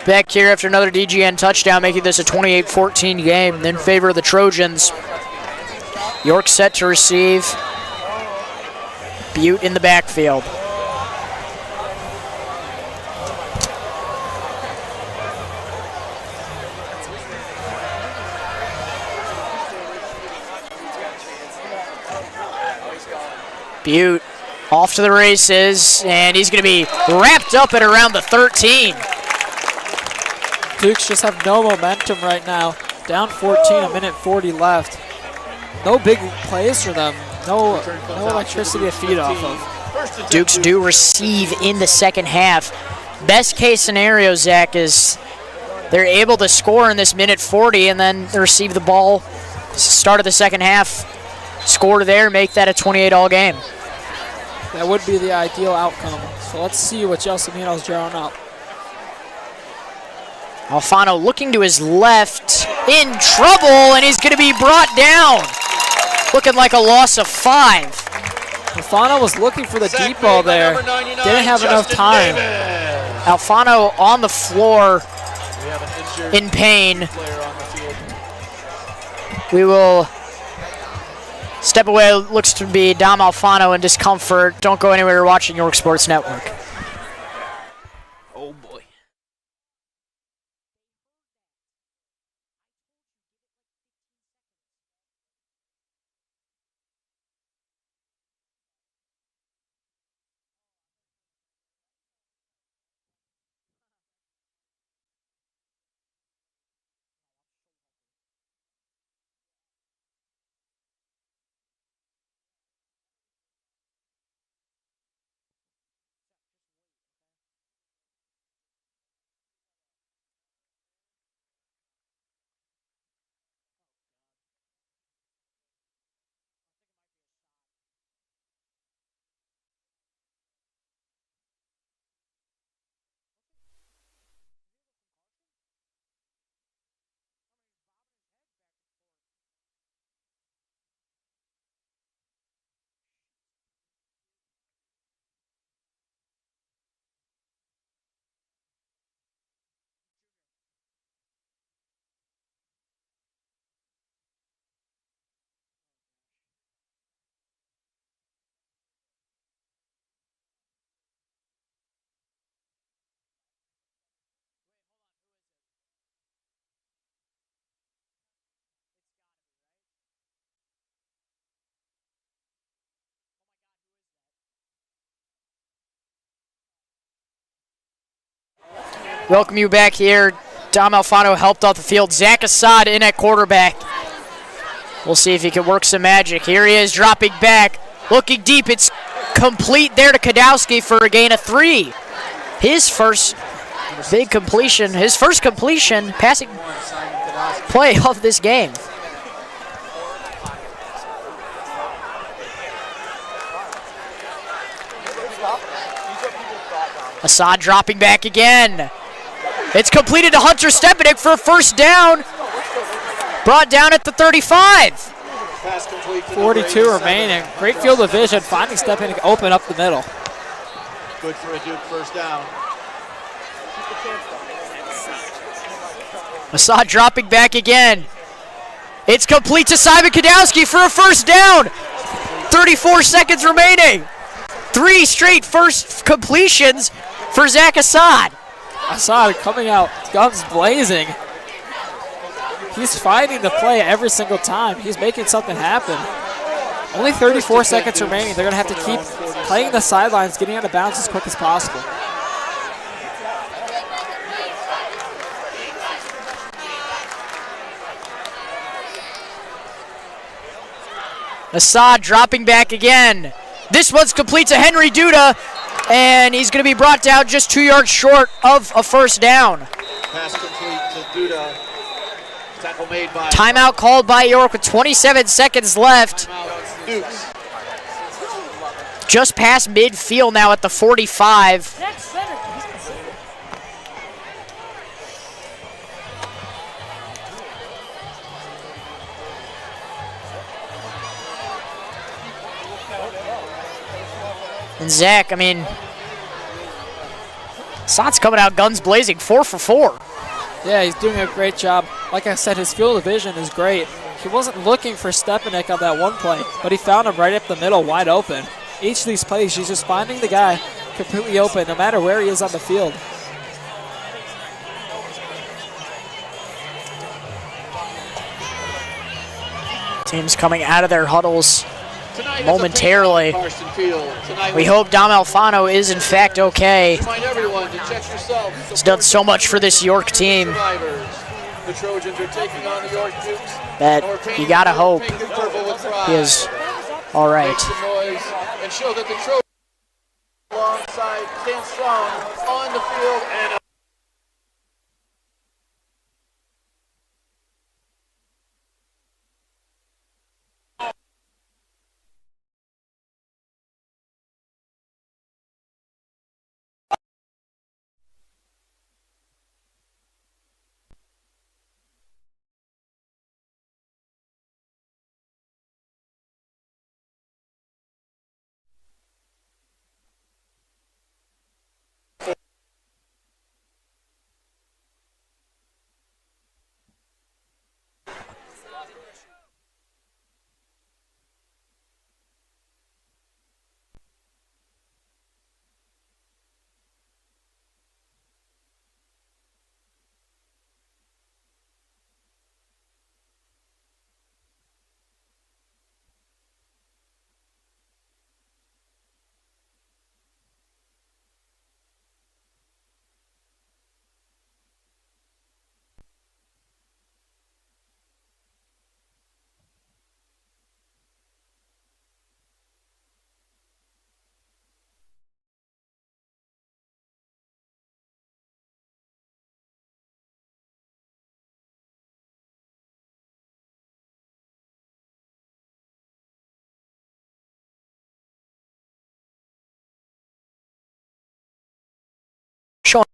[SPEAKER 1] Back here after another DGN touchdown, making this a 28-14 game in favor of the Trojans. York set to receive. Butte in the backfield. Butte off to the races, and he's going to be wrapped up at around the 13.
[SPEAKER 2] Dukes just have no momentum right now. Down 14, a minute 40 left. No big plays for them. No electricity to feed off of.
[SPEAKER 1] Dukes do receive in the second half. Best case scenario, Zach, is they're able to score in this minute 40 and then receive the ball, start of the second half, score there, make that a 28-all game.
[SPEAKER 2] That would be the ideal outcome. So let's see what Gelsomino's drawing up.
[SPEAKER 1] Alfano looking to his left, in trouble, and he's going to be brought down. Looking like a loss of 5.
[SPEAKER 2] Alfano was looking for the deep ball there. Didn't have enough time.
[SPEAKER 1] Alfano on the floor in pain. We will step away. It looks to be Dom Alfano in discomfort. Don't go anywhere. You're watching York Sports Network.
[SPEAKER 4] Oh boy.
[SPEAKER 1] Welcome you back here. Dom Alfano helped off the field. Zach Assad in at quarterback. We'll see if he can work some magic. Here he is dropping back. Looking deep. It's complete there to Kadowski for a gain of 3. His first big completion. His first completion passing play of this game. Assad dropping back again. It's completed to Hunter Stepanek for a first down. Brought down at the 35.
[SPEAKER 2] 42 remaining. Great field of vision, finding Stepanek open up the middle.
[SPEAKER 3] Good for a Duke first down.
[SPEAKER 1] Assad dropping back again. It's complete to Simon Kadowski for a first down. 34 seconds remaining. 3 straight first completions for Zach Assad.
[SPEAKER 2] Assad coming out, guns blazing. He's fighting the play every single time. He's making something happen. Only 34 seconds remaining. They're going to have to keep playing the sidelines, getting out of bounds as quick as possible.
[SPEAKER 1] Assad dropping back again. This one's complete to Henry Duda, and he's going to be brought down just 2 yards short of a first down.
[SPEAKER 3] Pass complete to Duda. Tackle made by
[SPEAKER 1] Timeout called by York with 27 seconds left.
[SPEAKER 3] Dukes.
[SPEAKER 1] Just past midfield now at the 45. And Zach, I mean, Assad's coming out guns blazing, 4 for 4.
[SPEAKER 2] Yeah, he's doing a great job. Like I said, his field of vision is great. He wasn't looking for Stepanek on that one play, but he found him right up the middle, wide open. Each of these plays, he's just finding the guy completely open, no matter where he is on the field.
[SPEAKER 1] Teams coming out of their huddles
[SPEAKER 3] Tonight
[SPEAKER 1] momentarily. We hope Dom Alfano is in fact okay. He's done so much for this York team that you gotta hope he is all right.
[SPEAKER 3] And show that the Trojans alongside stand strong on the field and
[SPEAKER 1] Sean.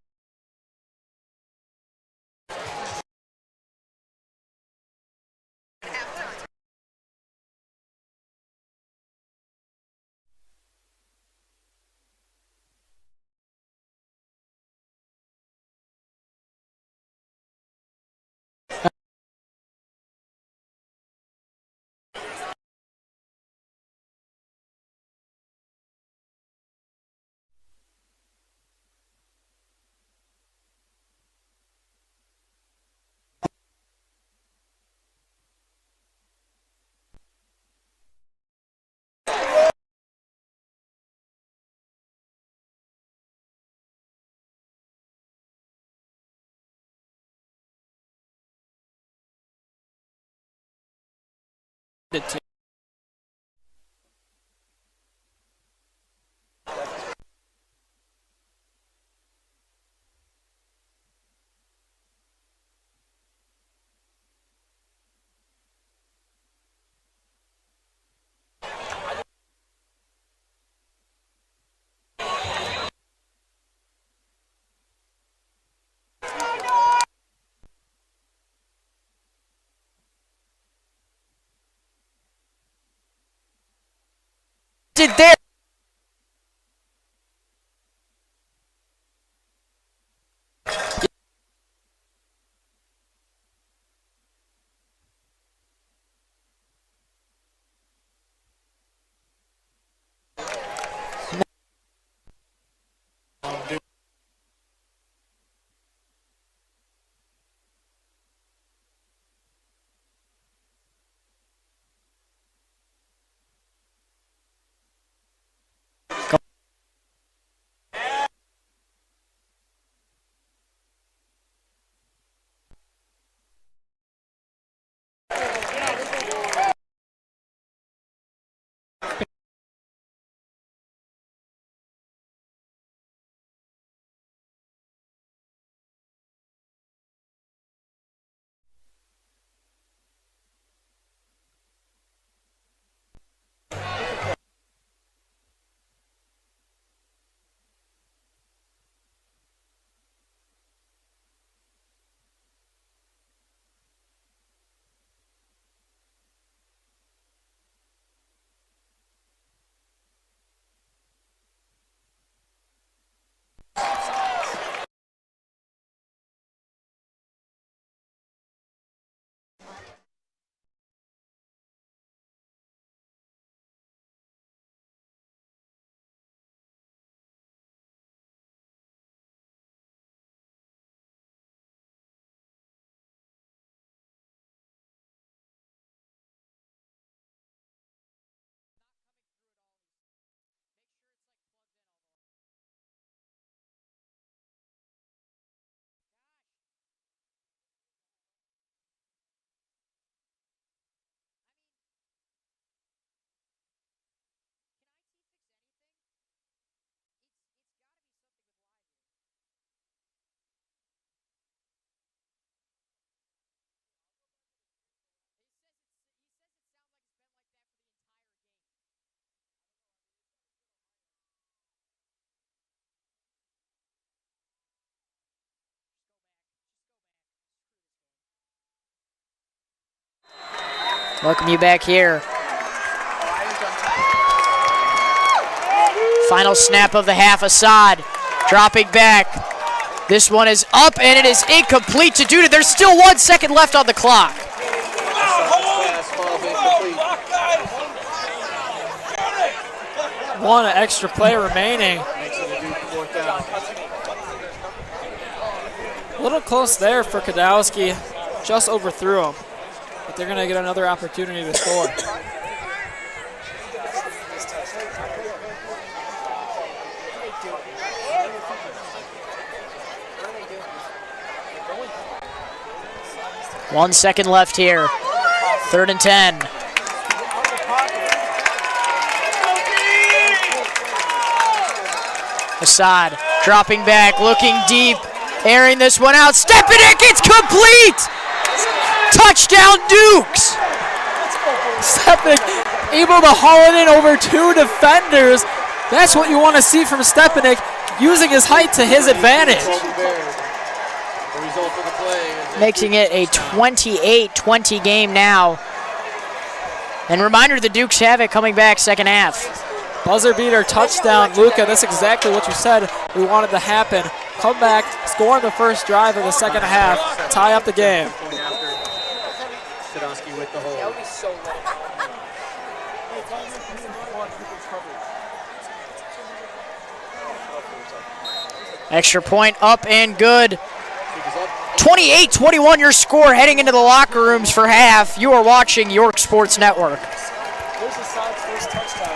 [SPEAKER 1] Did there. Welcome you back here. Final snap of the half. Assad dropping back. This one is up and it is incomplete to Duda. There's still 1 second left on the clock.
[SPEAKER 2] one extra play remaining.
[SPEAKER 3] Makes it a Duke fourth down.
[SPEAKER 2] A little close there for Kadowski. Just overthrew him. But they're going to get another opportunity to score.
[SPEAKER 1] One second left here. 3rd and 10. Assad dropping back, looking deep, airing this one out. Stepanek, it's complete! Touchdown Dukes!
[SPEAKER 2] Stepanek able to haul it in over 2 defenders. That's what you want to see from Stepanek, using his height to his advantage.
[SPEAKER 3] The result of the play is
[SPEAKER 1] Making it a 28-20 game now. And reminder, the Dukes have it coming back second half.
[SPEAKER 2] Buzzer beater touchdown, Luca. That's exactly what you said we wanted to happen. Come back, score in the first drive of the second half, tie up the game.
[SPEAKER 3] Sadowski with the hold.
[SPEAKER 1] Extra point up and good. 28-21 your score heading into the locker rooms for half. You are watching York Sports Network.
[SPEAKER 2] There's Assad's first touchdown.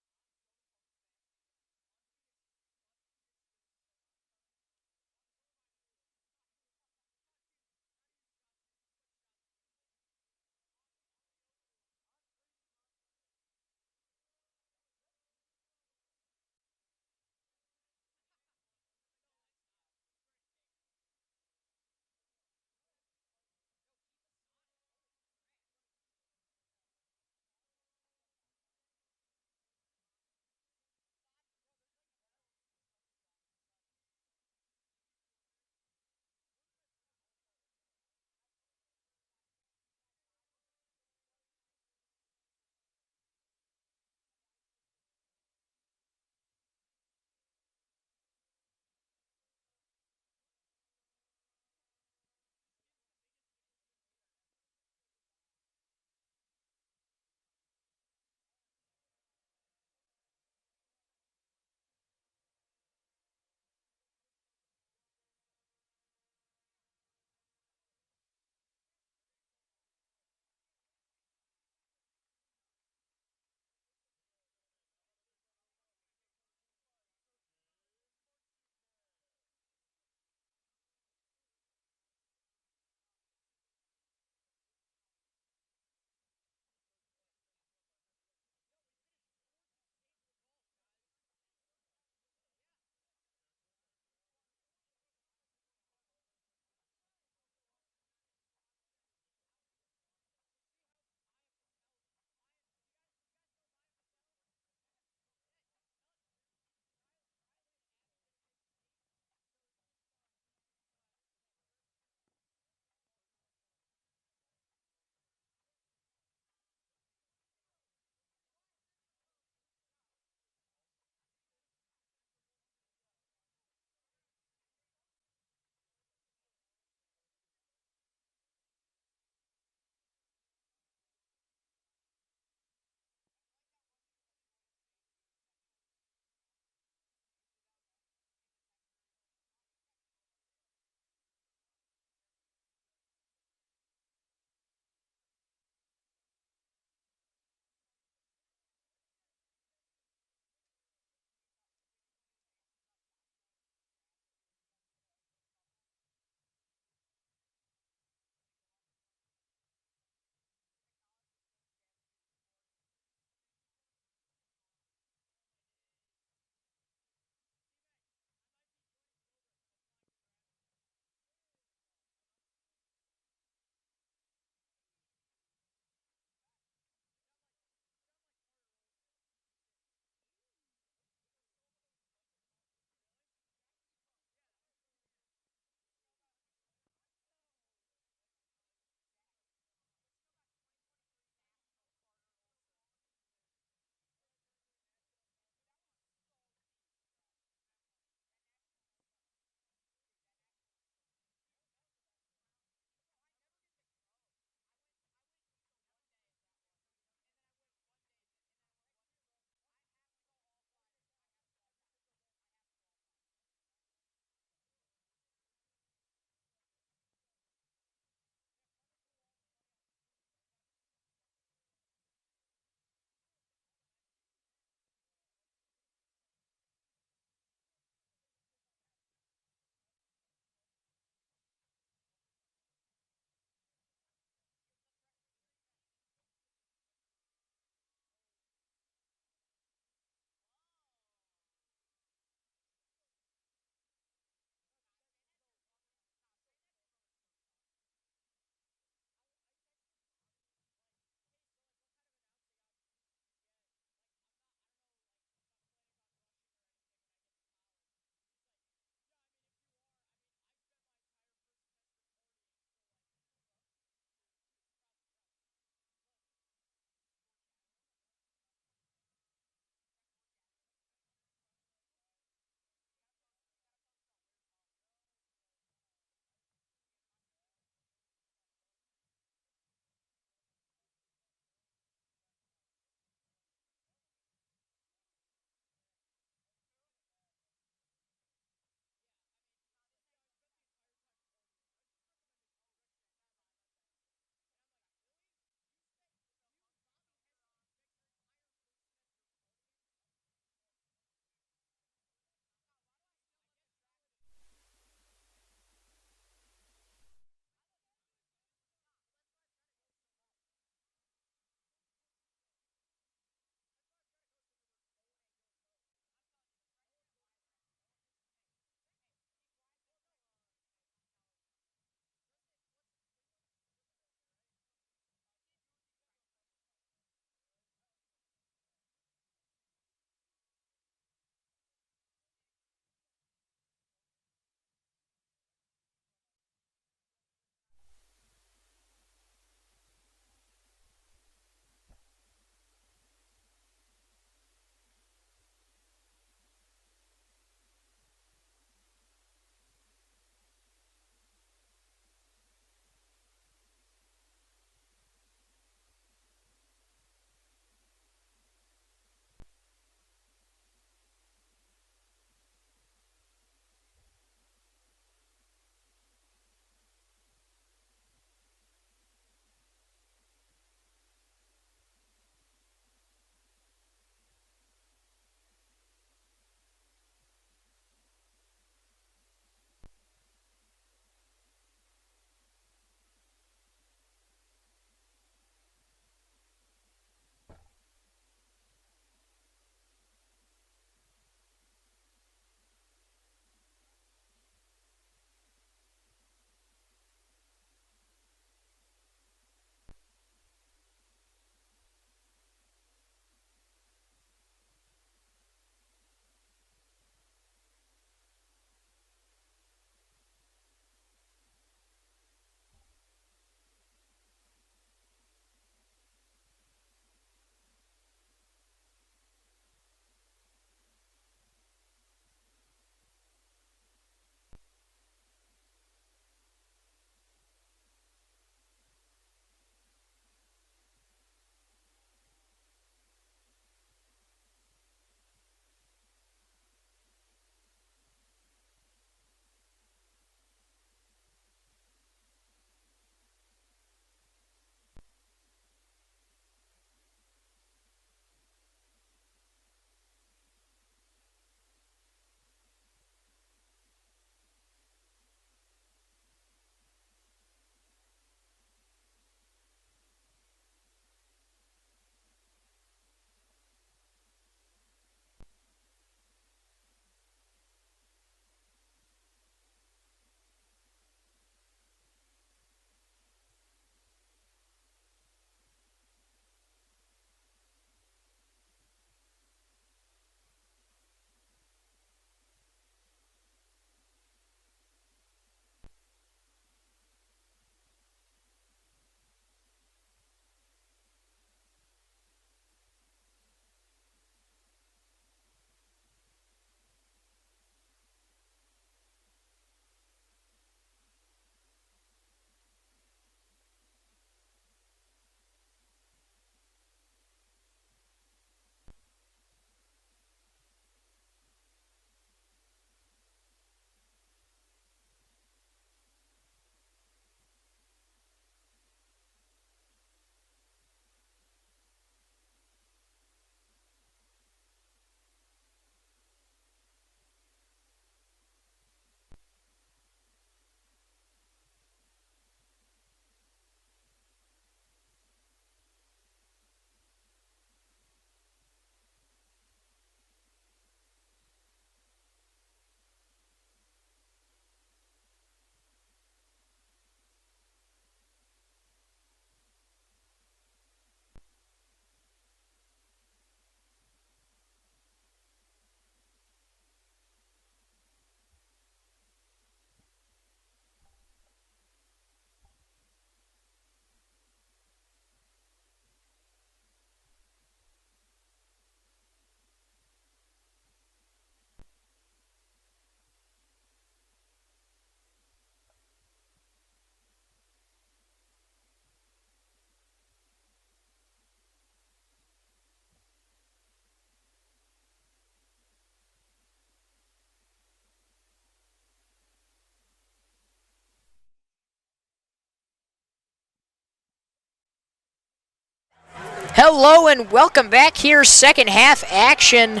[SPEAKER 1] Hello and welcome back here. Second half action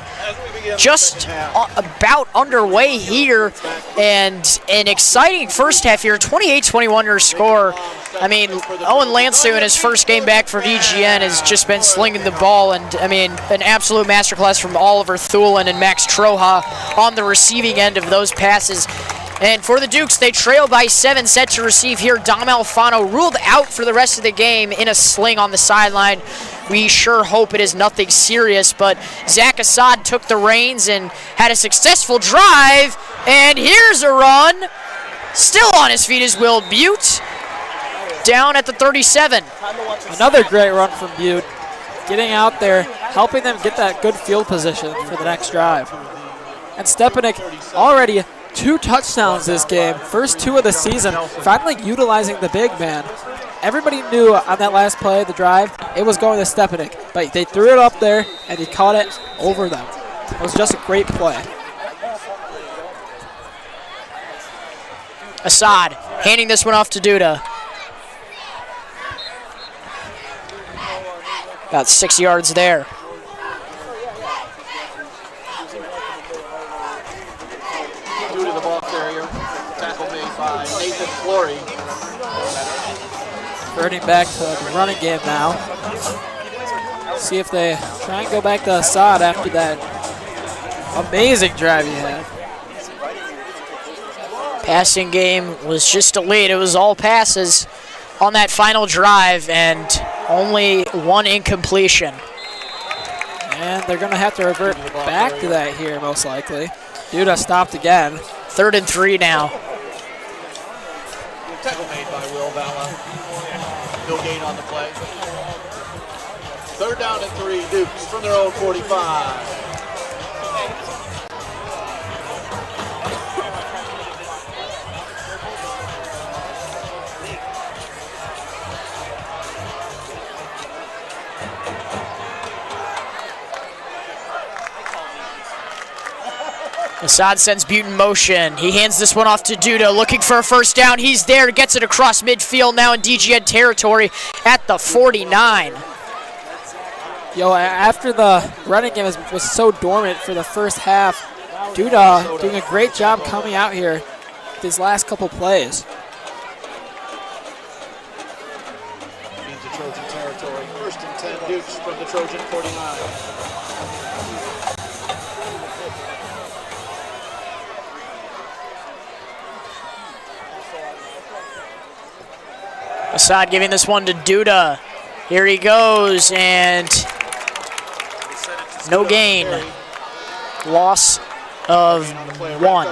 [SPEAKER 1] just about underway here, and an exciting first half here. 28-21 your score. I mean, Owen Lansu in his first game back for DGN has just been slinging the ball, and I mean, an absolute masterclass from Oliver Thulin and Max Troja on the receiving end of those passes. And for the Dukes, they trail by 7, set to receive here. Dom Alfano ruled out for the rest of the game in a sling on the sideline. We sure hope it is nothing serious, but Zach Assad took the reins and had a successful drive, and here's a run. Still on his feet is Will Butte, down at the 37.
[SPEAKER 2] Another great run from Butte, getting out there, helping them get that good field position for the next drive. And Stepanek already 2 touchdowns this game, first 2 of the season, finally utilizing the big man. Everybody knew on that last play of the drive, it was going to Stepanek, but they threw it up there and he caught it over them. It was just a great play.
[SPEAKER 1] Assad handing this one off to Duda. About 6 yards there.
[SPEAKER 3] Duda, the ball carrier. Tackle made by Nathan Flory.
[SPEAKER 2] Reverting back to the running game now. See if they try and go back to Assad after that amazing drive he had.
[SPEAKER 1] Passing game was just delayed. It was all passes on that final drive and only 1 incompletion.
[SPEAKER 2] And they're going to have to revert back to that here most likely. Duda stopped again.
[SPEAKER 1] 3rd and 3 now.
[SPEAKER 3] Tackle made by Will Valla. No gain on the play. 3rd down and 3, Dukes from their own 45.
[SPEAKER 1] Assad sends Butte in motion. He hands this one off to Duda, looking for a first down. He's there, gets it across midfield now in DGN territory at the 49.
[SPEAKER 2] Yo, after the running game was so dormant for the first half, Duda doing a great job coming out here with his last couple plays.
[SPEAKER 3] Into Trojan territory. 1st and 10, Dukes from the Trojan 49.
[SPEAKER 1] Assad giving this one to Duda. Here he goes, and no gain. Loss of 1.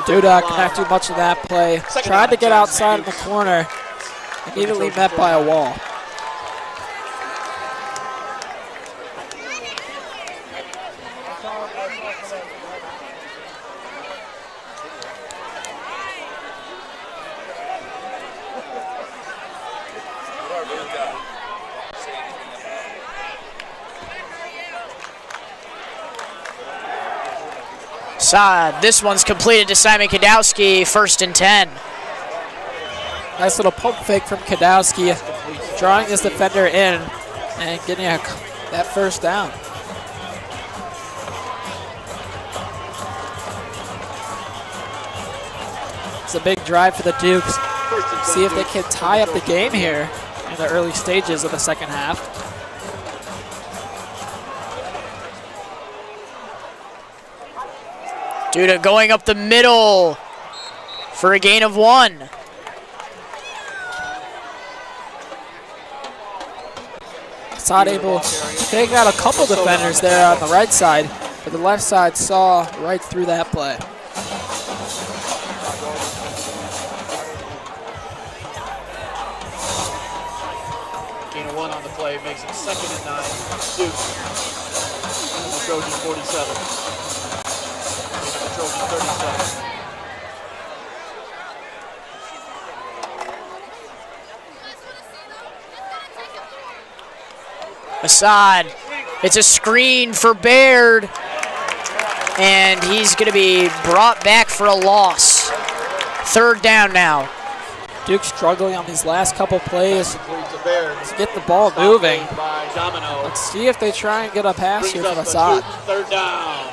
[SPEAKER 2] Duda cannot do much of that play. Tried to get outside of the corner. Immediately met by a wall.
[SPEAKER 1] Assad, this one's completed to Simon Kadowski, 1st and 10.
[SPEAKER 2] Nice little pump fake from Kadowski, drawing this defender in and getting that first down. It's a big drive for the Dukes. See if they can tie up the game here in the early stages of the second half.
[SPEAKER 1] Duda going up the middle for a gain of 1.
[SPEAKER 2] Assad able to take out a couple defenders there on the right side, but the left side saw right through that play.
[SPEAKER 3] Gain of 1 on the play makes it 2nd and 9, Dukes from the Trojan 47. Trojan 37.
[SPEAKER 1] Assad, it's a screen for Baird, and he's going to be brought back for a loss. 3rd down now.
[SPEAKER 2] Duke struggling on these last couple plays.
[SPEAKER 3] Bears.
[SPEAKER 4] Let's get the ball moving.
[SPEAKER 3] By Domino.
[SPEAKER 4] Let's see if they try and get a pass here from Assad.
[SPEAKER 3] Third down.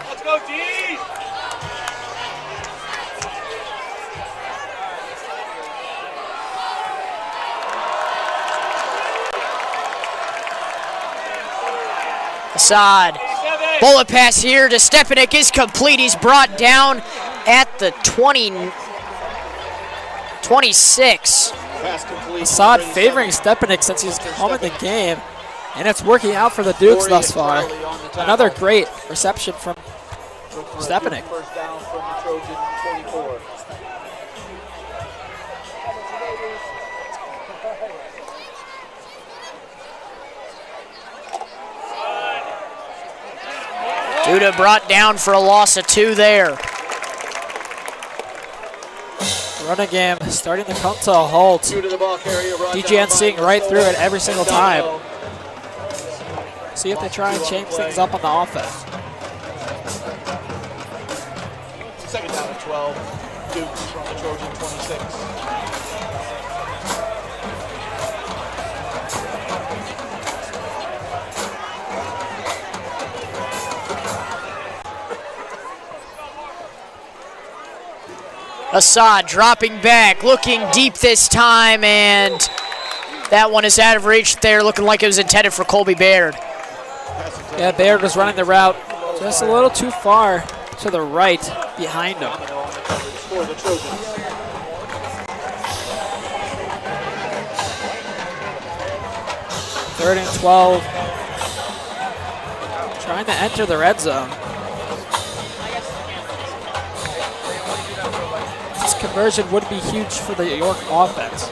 [SPEAKER 3] Let's go, D.
[SPEAKER 1] Assad. Bullet pass here to Stepanek is complete. He's brought down at the 26.
[SPEAKER 4] Assad favoring Stepanek since he's come in the game, and it's working out for the Dukes thus far. Another great reception from Stepanek.
[SPEAKER 3] First down from the Trojan 24.
[SPEAKER 1] Duda brought down for a loss of 2 there.
[SPEAKER 4] Running game starting to come to a halt. DGN seeing right through it every single time. See if they try and change things up on the offense.
[SPEAKER 3] Second down and 12. Dukes from the Trojan 26.
[SPEAKER 1] Assad dropping back, looking deep this time, and that one is out of reach there, looking like it was intended for Colby Baird.
[SPEAKER 4] Yeah, Baird was running the route just a little too far to the right behind him. Third and 12. Trying to enter the red zone. This conversion would be huge for the York offense.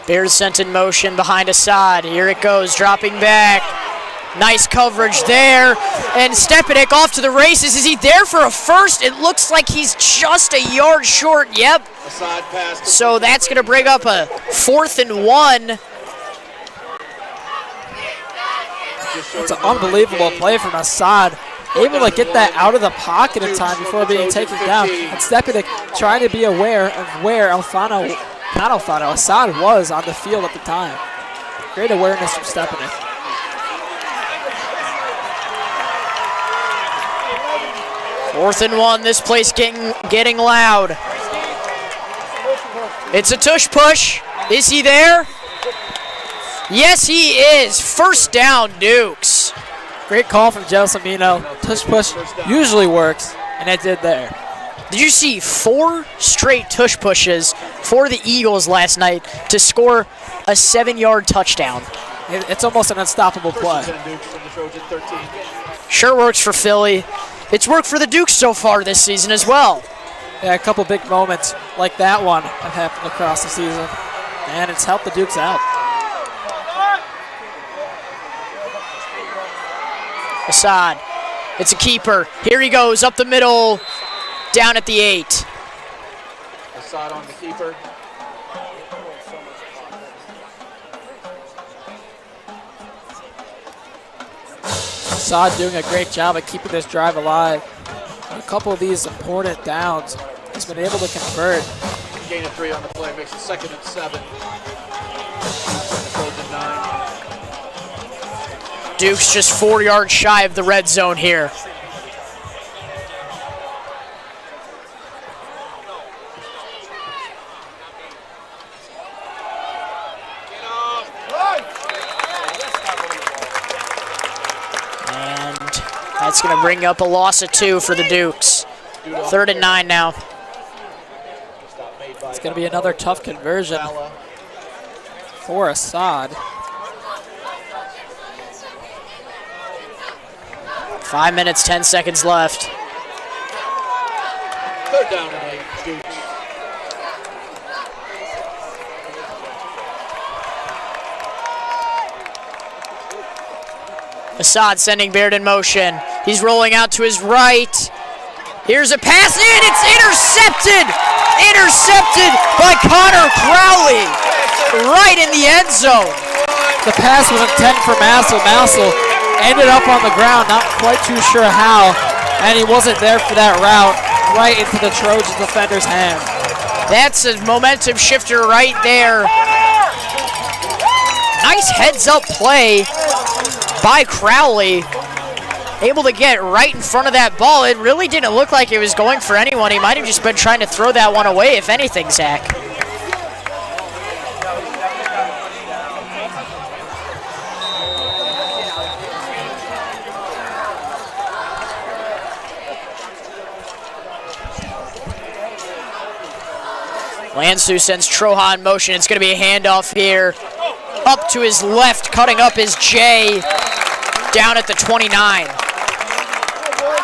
[SPEAKER 1] Bears sent in motion behind Assad. Here it goes, dropping back. Nice coverage there. And Stepanek off to the races. Is he there for a first? It looks like he's just a yard short. Yep. So that's going to bring up a 4th and 1.
[SPEAKER 4] It's an unbelievable play from Assad. Able to get that out of the pocket in time before being taken down. And Stepanek trying to be aware of where Assad was on the field at the time. Great awareness from Stepanek.
[SPEAKER 1] Fourth and 1, this place getting loud. It's a tush push. Is he there? Yes, he is. First down, Dukes.
[SPEAKER 4] Great call from Gelsomino. Tush push usually works, and it did there.
[SPEAKER 1] Did you see 4 straight tush pushes for the Eagles last night to score a 7-yard touchdown?
[SPEAKER 4] It's almost an unstoppable play.
[SPEAKER 1] Sure works for Philly. It's worked for the Dukes so far this season as well.
[SPEAKER 4] Yeah, a couple big moments like that one have happened across the season, and it's helped the Dukes out.
[SPEAKER 1] Assad, it's a keeper. Here he goes, up the middle, down at the 8.
[SPEAKER 3] Assad on the keeper.
[SPEAKER 4] Assad doing a great job of keeping this drive alive. A couple of these important downs, he's been able to convert.
[SPEAKER 3] Gain of 3 on the play, makes it 2nd and 7.
[SPEAKER 1] Dukes just 4 yards shy of the red zone here. And that's going to bring up a loss of 2 for the Dukes. 3rd and 9 now.
[SPEAKER 4] It's going to be another tough conversion for Assad.
[SPEAKER 1] 5 minutes, 10 seconds left.
[SPEAKER 3] 3rd down and 8, Dukes.
[SPEAKER 1] Assad sending Baird in motion. He's rolling out to his right. Here's a pass in, it's intercepted! Intercepted by Connor Crowley, right in the end zone.
[SPEAKER 4] The pass was intended for Massel. Massel ended up on the ground, not quite too sure how, and he wasn't there for that route, right into the Trojan defender's hand.
[SPEAKER 1] That's a momentum shifter right there. Nice heads-up play by Crowley. Able to get right in front of that ball. It really didn't look like it was going for anyone. He might have just been trying to throw that one away, if anything, Zach. Lansu sends Troja in motion. It's going to be a handoff here. Up to his left, cutting up is Jay down at the 29.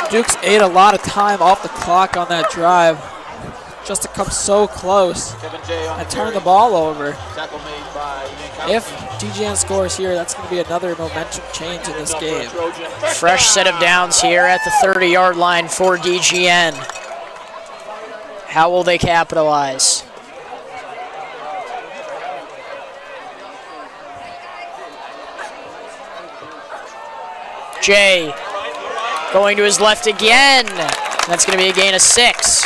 [SPEAKER 4] Dukes ate a lot of time off the clock on that drive just to come so close and turn the ball over. If DGN scores here, that's going to be another momentum change in this game.
[SPEAKER 1] Fresh set of downs here at the 30-yard line for DGN. How will they capitalize? Jay going to his left again. That's going to be a gain of 6.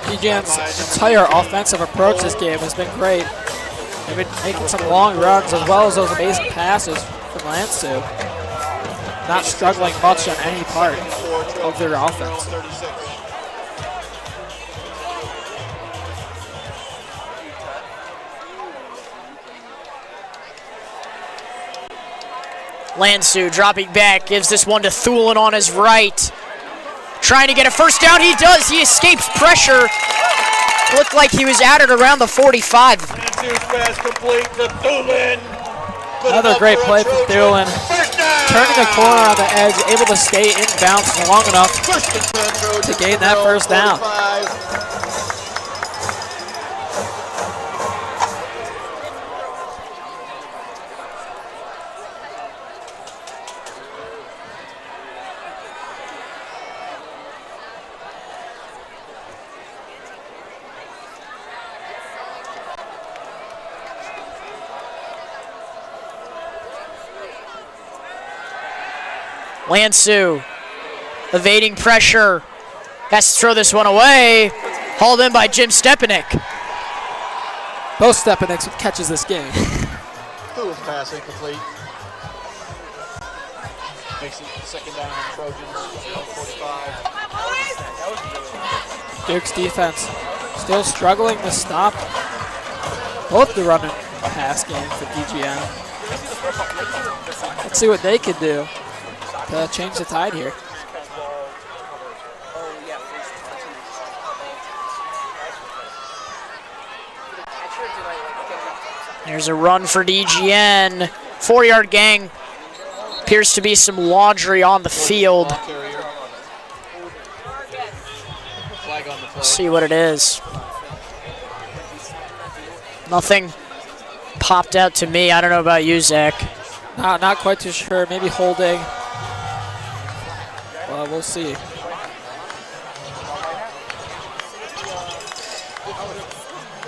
[SPEAKER 4] DGN's entire offensive approach this game has been great. They've been making some long runs as well as those amazing passes from Lansu. Not struggling much on any part of their offense.
[SPEAKER 1] Lansu dropping back, gives this one to Thulin on his right. Trying to get a first down, he does. He escapes pressure. Looked like he was at it around the 45.
[SPEAKER 4] Another great play from Thulin. Turning the corner on the edge, able to stay in bounds long enough to gain that first down.
[SPEAKER 1] Lansu evading pressure. Has to throw this one away. Hauled in by Jim Stepanek.
[SPEAKER 4] Both Stepaneks with catches this game.
[SPEAKER 3] Thulin's pass incomplete. Makes it second down on Trojans. 45.
[SPEAKER 4] Duke's defense still struggling to stop both the run and pass game for DGN. Let's see what they can do to change the tide here.
[SPEAKER 1] There's a run for DGN. 4-yard gang. Appears to be some laundry on the field. Let's see what it is. Nothing popped out to me. I don't know about you, Zach.
[SPEAKER 4] Not quite too sure. Maybe holding. Well, we'll see.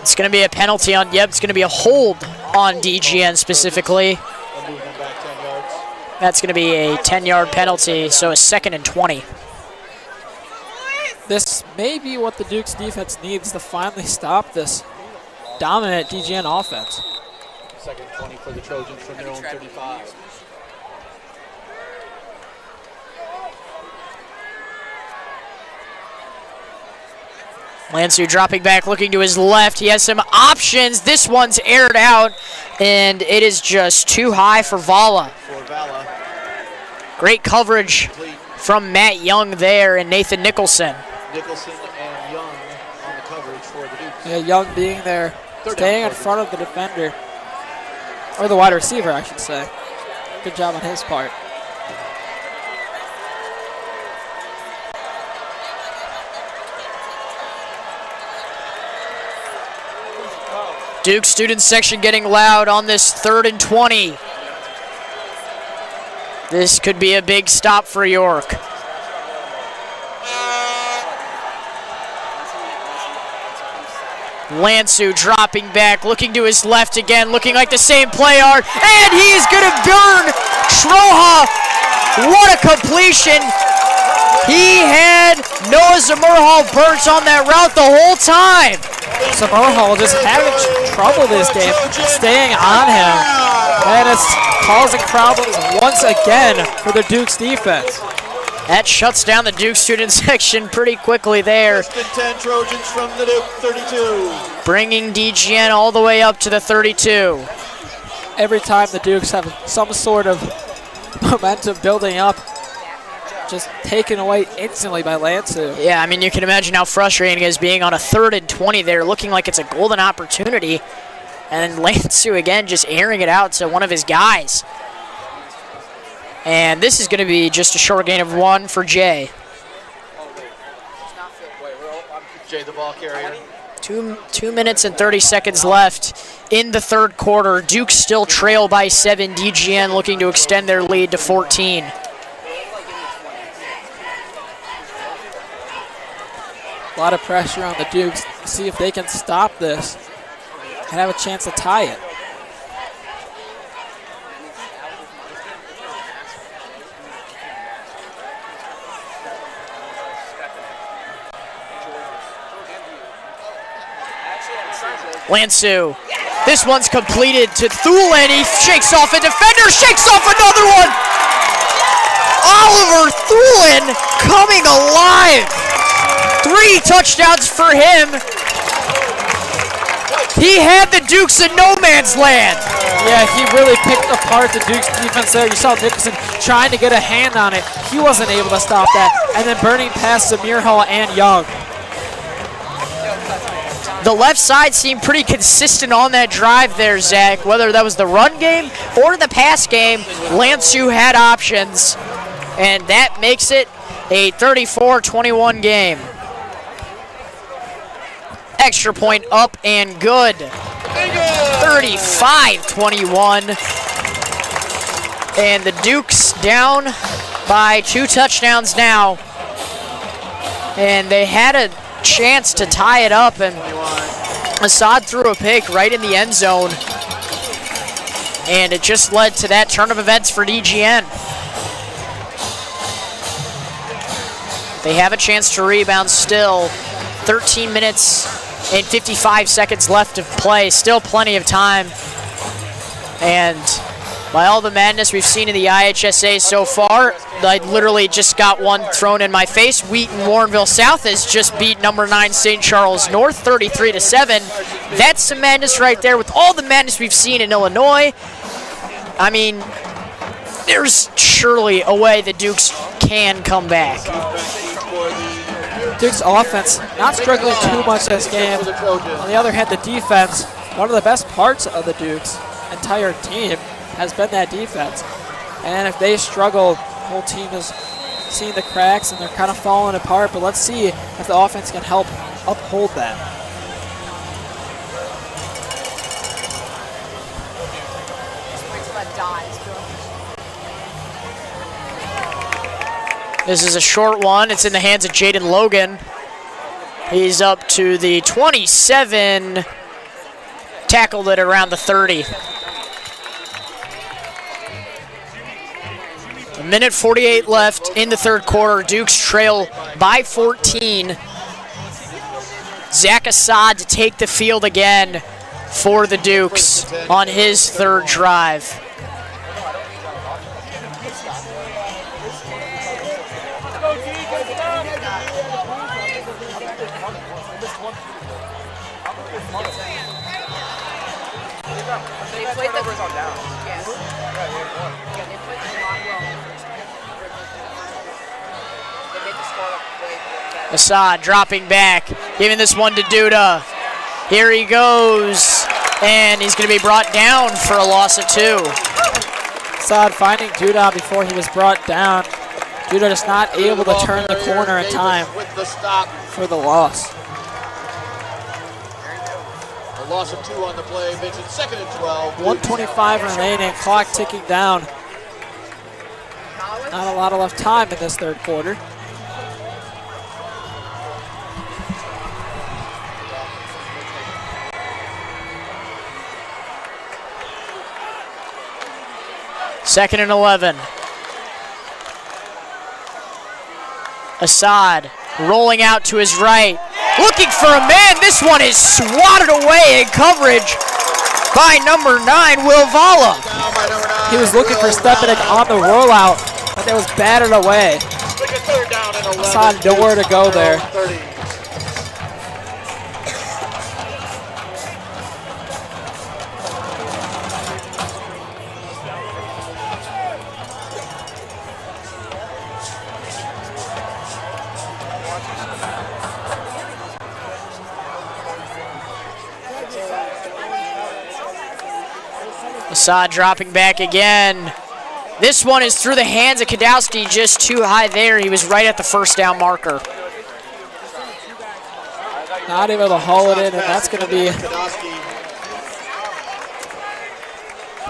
[SPEAKER 1] It's going to be a penalty on, yep, it's going to be a hold on DGN specifically. That's going to be a 10-yard penalty, so a 2nd and 20.
[SPEAKER 4] This may be what the Duke's defense needs to finally stop this dominant DGN offense.
[SPEAKER 3] 2nd and 20 for the Trojans from their own 35.
[SPEAKER 1] Lansu dropping back, looking to his left. He has some options. This one's aired out, and it is just too high for Vala. Great coverage from Matt Young there and Nathan Nicholson.
[SPEAKER 3] Nicholson and Young on the coverage for the Dukes.
[SPEAKER 4] Yeah, Young being there, staying in front of the defender, or the wide receiver, I should say. Good job on his part.
[SPEAKER 1] Duke student section getting loud on this 3rd and 20. This could be a big stop for York. Lansu dropping back, looking to his left again, looking like the same play art, and he is going to burn Troja. What a completion. He had Noah Zamurhal burnt on that route the whole time.
[SPEAKER 4] Zamurhal just having trouble this game, staying on him, and it's causing problems once again for the Dukes defense.
[SPEAKER 1] That shuts down the Duke student section pretty quickly there.
[SPEAKER 3] First and 10 Trojans from the Duke 32.
[SPEAKER 1] Bringing DGN all the way up to the 32.
[SPEAKER 4] Every time the Dukes have some sort of momentum building up, just taken away instantly by Lansu.
[SPEAKER 1] Yeah, I mean, you can imagine how frustrating it is being on a 3rd and 20 there, looking like it's a golden opportunity. And then Lansu again just airing it out to one of his guys. And this is going to be just a short gain of 1 for Jay.
[SPEAKER 3] Jay, the ball carrier.
[SPEAKER 1] 2 minutes and 30 seconds left in the 3rd quarter. Duke still trail by 7. DGN looking to extend their lead to 14.
[SPEAKER 4] A lot of pressure on the Dukes to see if they can stop this and have a chance to tie it.
[SPEAKER 1] Lansu. This one's completed to Thulin. He shakes off a defender, shakes off another one. Oliver Thulin coming alive. 3 touchdowns for him. He had the Dukes in no man's land.
[SPEAKER 4] Yeah, he really picked apart the Dukes defense there. You saw Nicholson trying to get a hand on it. He wasn't able to stop that. And then burning past Zamir Hall and Young.
[SPEAKER 1] The left side seemed pretty consistent on that drive there, Zach. Whether that was the run game or the pass game, Lansu had options. And that makes it a 34-21 game. Extra point up and good. 35-21. And the Dukes down by 2 touchdowns now. And they had a chance to tie it up, and Assad threw a pick right in the end zone. And it just led to that turn of events for DGN. They have a chance to rebound still. 13 minutes and 55 seconds left of play. Still plenty of time. And by all the madness we've seen in the IHSA so far, I literally just got one thrown in my face. Wheaton Warrenville South has just beat number 9 St. Charles North 33-7. That's some madness right there. With all the madness we've seen in Illinois, I mean, there's surely a way the Dukes can come back.
[SPEAKER 4] Duke's offense not struggling too much this game. On the other hand, the defense, one of the best parts of the Dukes' entire team has been that defense. And if they struggle, the whole team is seeing the cracks and they're kind of falling apart. But let's see if the offense can help uphold that.
[SPEAKER 1] This is a short one. It's in the hands of Jaden Logan. He's up to the 27, tackled it around the 30. A minute 48 left in the 3rd quarter. Dukes trail by 14. Zach Assad to take the field again for the Dukes on his 3rd drive. Assad dropping back, giving this one to Duda. Here he goes, and he's going to be brought down for a loss of 2.
[SPEAKER 4] Assad finding Duda before he was brought down. Duda just not able to turn the corner in time for the loss.
[SPEAKER 3] A loss of 2 on the play, makes it 2nd and 12.
[SPEAKER 4] 1:25 remaining, clock ticking down. Not a lot of left time in this 3rd quarter.
[SPEAKER 1] 2nd and 11. Assad rolling out to his right. Looking for a man. This one is swatted away in coverage by number 9, Will Vala.
[SPEAKER 4] He was looking for Stepanek on the rollout, but that was batted away. Assad nowhere to go there.
[SPEAKER 1] Assad dropping back again. This one is through the hands of Kadowski, just too high there. He was right at the first down marker.
[SPEAKER 4] Not able to haul it in, and that's going to be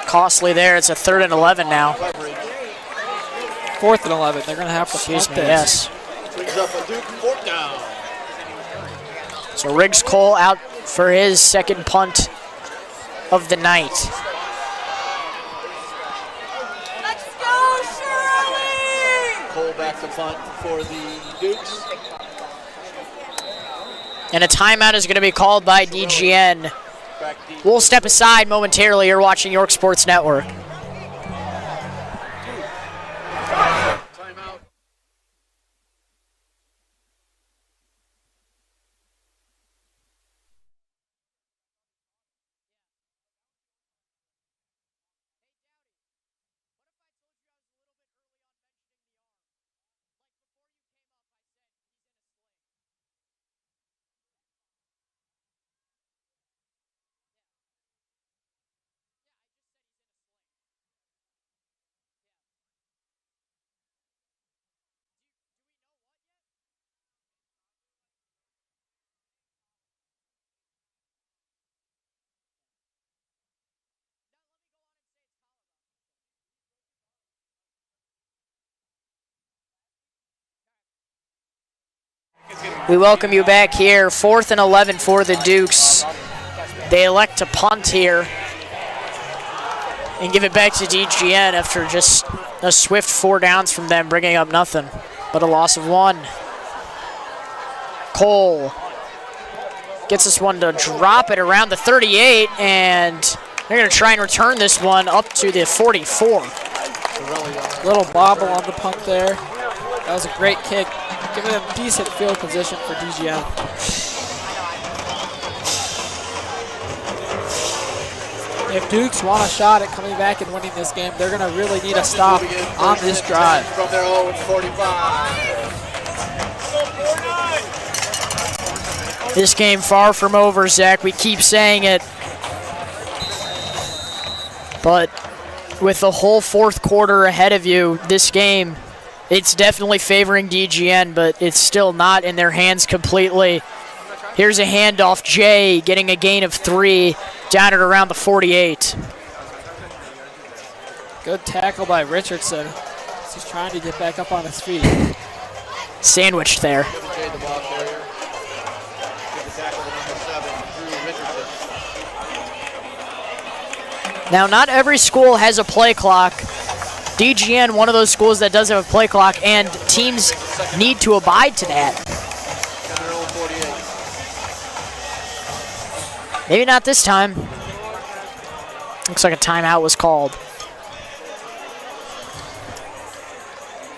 [SPEAKER 1] costly there. It's a 3rd and 11 now.
[SPEAKER 4] 4th and 11. They're going to have to punt this.
[SPEAKER 1] Yes.
[SPEAKER 3] Brings up a Duke 4th down.
[SPEAKER 1] So Riggs Cole out for his 2nd punt of the night.
[SPEAKER 3] Cole back to punt for the Dukes.
[SPEAKER 1] And a timeout is going to be called by DGN. We'll step aside momentarily. You're watching York Sports Network.
[SPEAKER 3] Timeout.
[SPEAKER 1] We welcome you back here. 4th and 11 for the Dukes. They elect to punt here and give it back to DGN after just a swift 4 downs from them, bringing up nothing but a loss of 1. Cole gets this one to drop it around the 38, and they're going to try and return this one up to the 44.
[SPEAKER 4] Little bobble on the punt there. That was a great kick, giving them decent field position for DGN. If Dukes want a shot at coming back and winning this game, they're going to really need a stop on this drive.
[SPEAKER 3] From their own 45.
[SPEAKER 1] This game far from over, Zach. We keep saying it. But with the whole 4th quarter ahead of you, this game, it's definitely favoring DGN, but it's still not in their hands completely. Here's a handoff. Jay getting a gain of 3 down at around the 48.
[SPEAKER 4] Good tackle by Richardson. He's trying to get back up on his feet.
[SPEAKER 1] Sandwiched there.
[SPEAKER 3] Give Jay the ball carrier. Give the tackle to number 7, Drew Richardson.
[SPEAKER 1] Now, not every school has a play clock. DGN, one of those schools that does have a play clock, and teams need to abide to that.
[SPEAKER 3] Down their own 48.
[SPEAKER 1] Maybe not this time. Looks like a timeout was called.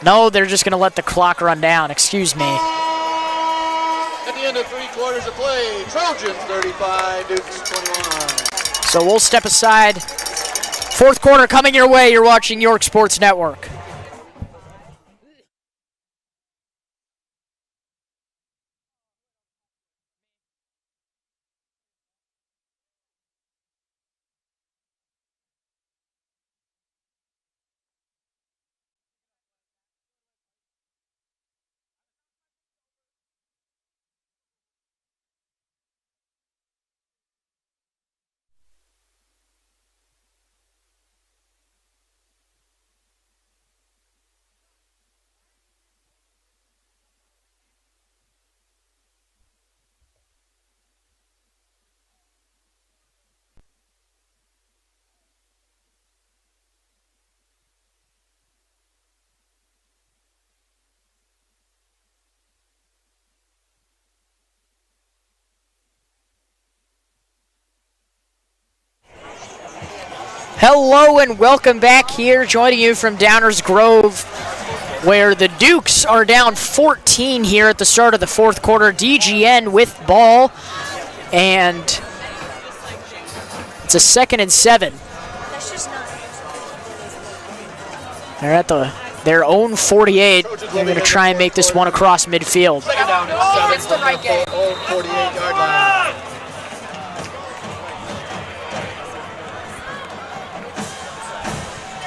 [SPEAKER 1] No, they're just going to let the clock run down. Excuse me.
[SPEAKER 3] At the end of 3 quarters of play, Trojans 35, Dukes 21.
[SPEAKER 1] So we'll step aside. 4th quarter coming your way. You're watching York Sports Network. Hello and welcome back here, joining you from Downers Grove, where the Dukes are down 14 here at the start of the fourth quarter. DGN with ball, and it's a 2nd and 7. They're at their own 48. They're going to try and make this one across midfield.
[SPEAKER 3] Second down and 7 from their own 48-yard line.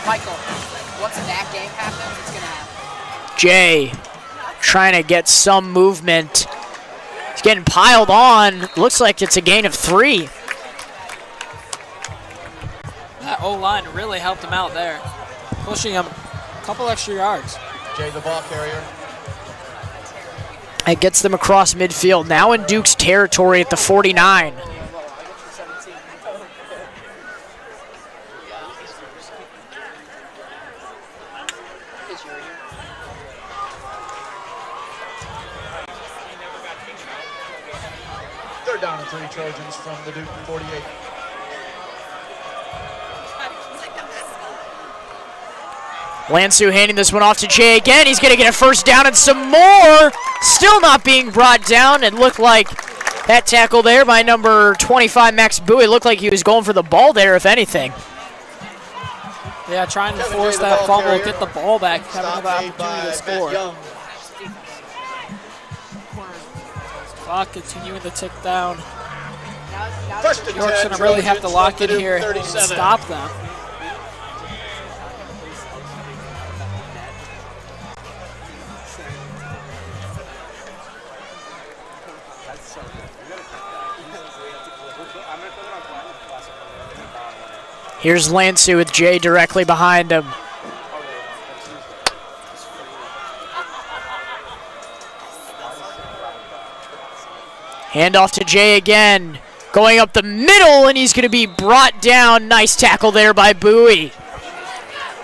[SPEAKER 5] Michael, once that game happens, it's going to happen.
[SPEAKER 1] Jay trying to get some movement. He's getting piled on. Looks like it's a gain of 3.
[SPEAKER 4] That O-line really helped him out there, pushing him a couple extra yards.
[SPEAKER 3] Jay, the ball carrier.
[SPEAKER 1] It gets them across midfield. Now in Duke's territory at the 49.
[SPEAKER 3] Third down and 3 Trojans from the Duke 48.
[SPEAKER 1] Lansu handing this one off to Jay again. He's going to get a first down and some more. Still not being brought down. It looked like that tackle there by number 25, Max Bowie. It looked like he was going for the ball there, if anything.
[SPEAKER 4] Yeah, trying to force that fumble, get the ball back, have another opportunity to score. Clock continuing to tick down.
[SPEAKER 3] First and
[SPEAKER 4] York's
[SPEAKER 3] 10,
[SPEAKER 4] going to really have to
[SPEAKER 3] Trojans
[SPEAKER 4] lock
[SPEAKER 3] from
[SPEAKER 4] in
[SPEAKER 3] the Duke
[SPEAKER 4] here and
[SPEAKER 3] 37.
[SPEAKER 4] stop them.
[SPEAKER 1] Here's Lansu with Jay directly behind him. Handoff to Jay again. Going up the middle, and he's going to be brought down. Nice tackle there by Bowie.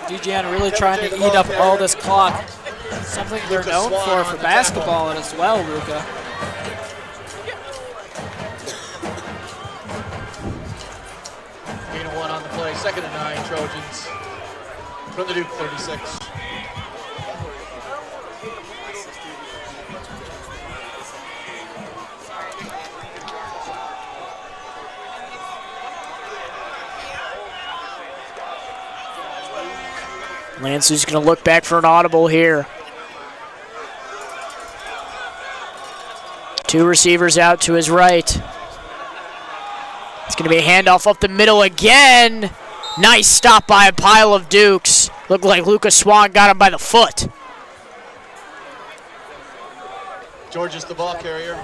[SPEAKER 4] DGN really trying to eat up all this clock. Something they're known for basketball as well, Luca.
[SPEAKER 3] Gain of 1 on the play. 2nd and 9 Trojans from the Duke 36.
[SPEAKER 1] Lansu's going to look back for an audible here. 2 receivers out to his right. It's going to be a handoff up the middle again. Nice stop by a pile of Dukes. Looked like Lucas Swan got him by the foot.
[SPEAKER 3] George is the ball carrier.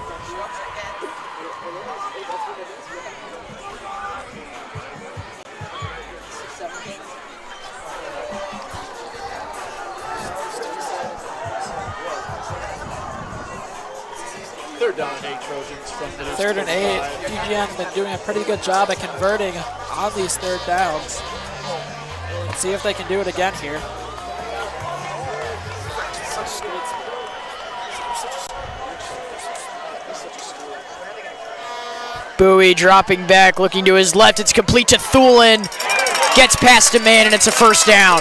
[SPEAKER 3] Third down and 8 Trojans from the Duke
[SPEAKER 4] 3rd and 8.
[SPEAKER 3] 45.
[SPEAKER 4] DGN's been doing a pretty good job at converting on these 3rd downs. Let's see if they can do it again here.
[SPEAKER 1] Bowie dropping back, looking to his left. It's complete to Thulin. Gets past a man, and it's a first down.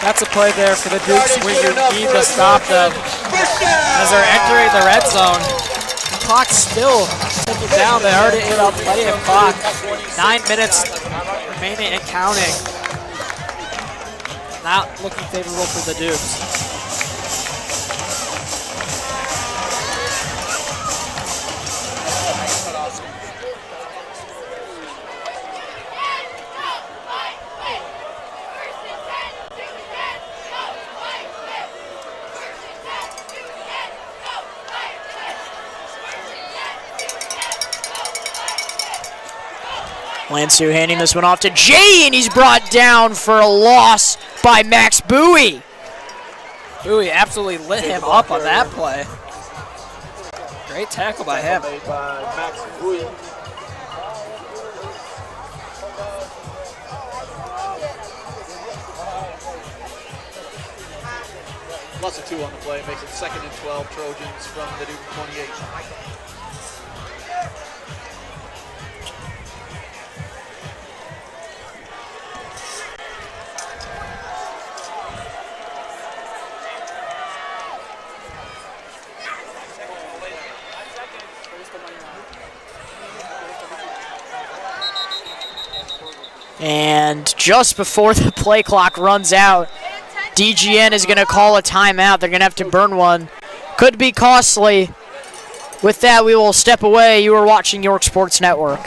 [SPEAKER 4] That's a play there for the Dukes where you need to stop them as they're entering the red zone. The clock's still ticking down. They already ate up plenty of clock. 9 minutes remaining and counting. Not looking favorable for the Dukes.
[SPEAKER 1] Lansu handing this one off to Jay, and he's brought down for a loss by Max Bowie.
[SPEAKER 4] Bowie absolutely lit him up on that play. Great tackle by him.
[SPEAKER 3] Made by Max Bowie. Plus a 2 on the play, makes it 2nd and 12 Trojans from the Duke 28.
[SPEAKER 1] And just before the play clock runs out, DGN is going to call a timeout. They're going to have to burn one. Could be costly. With that, we will step away. You are watching York Sports Network.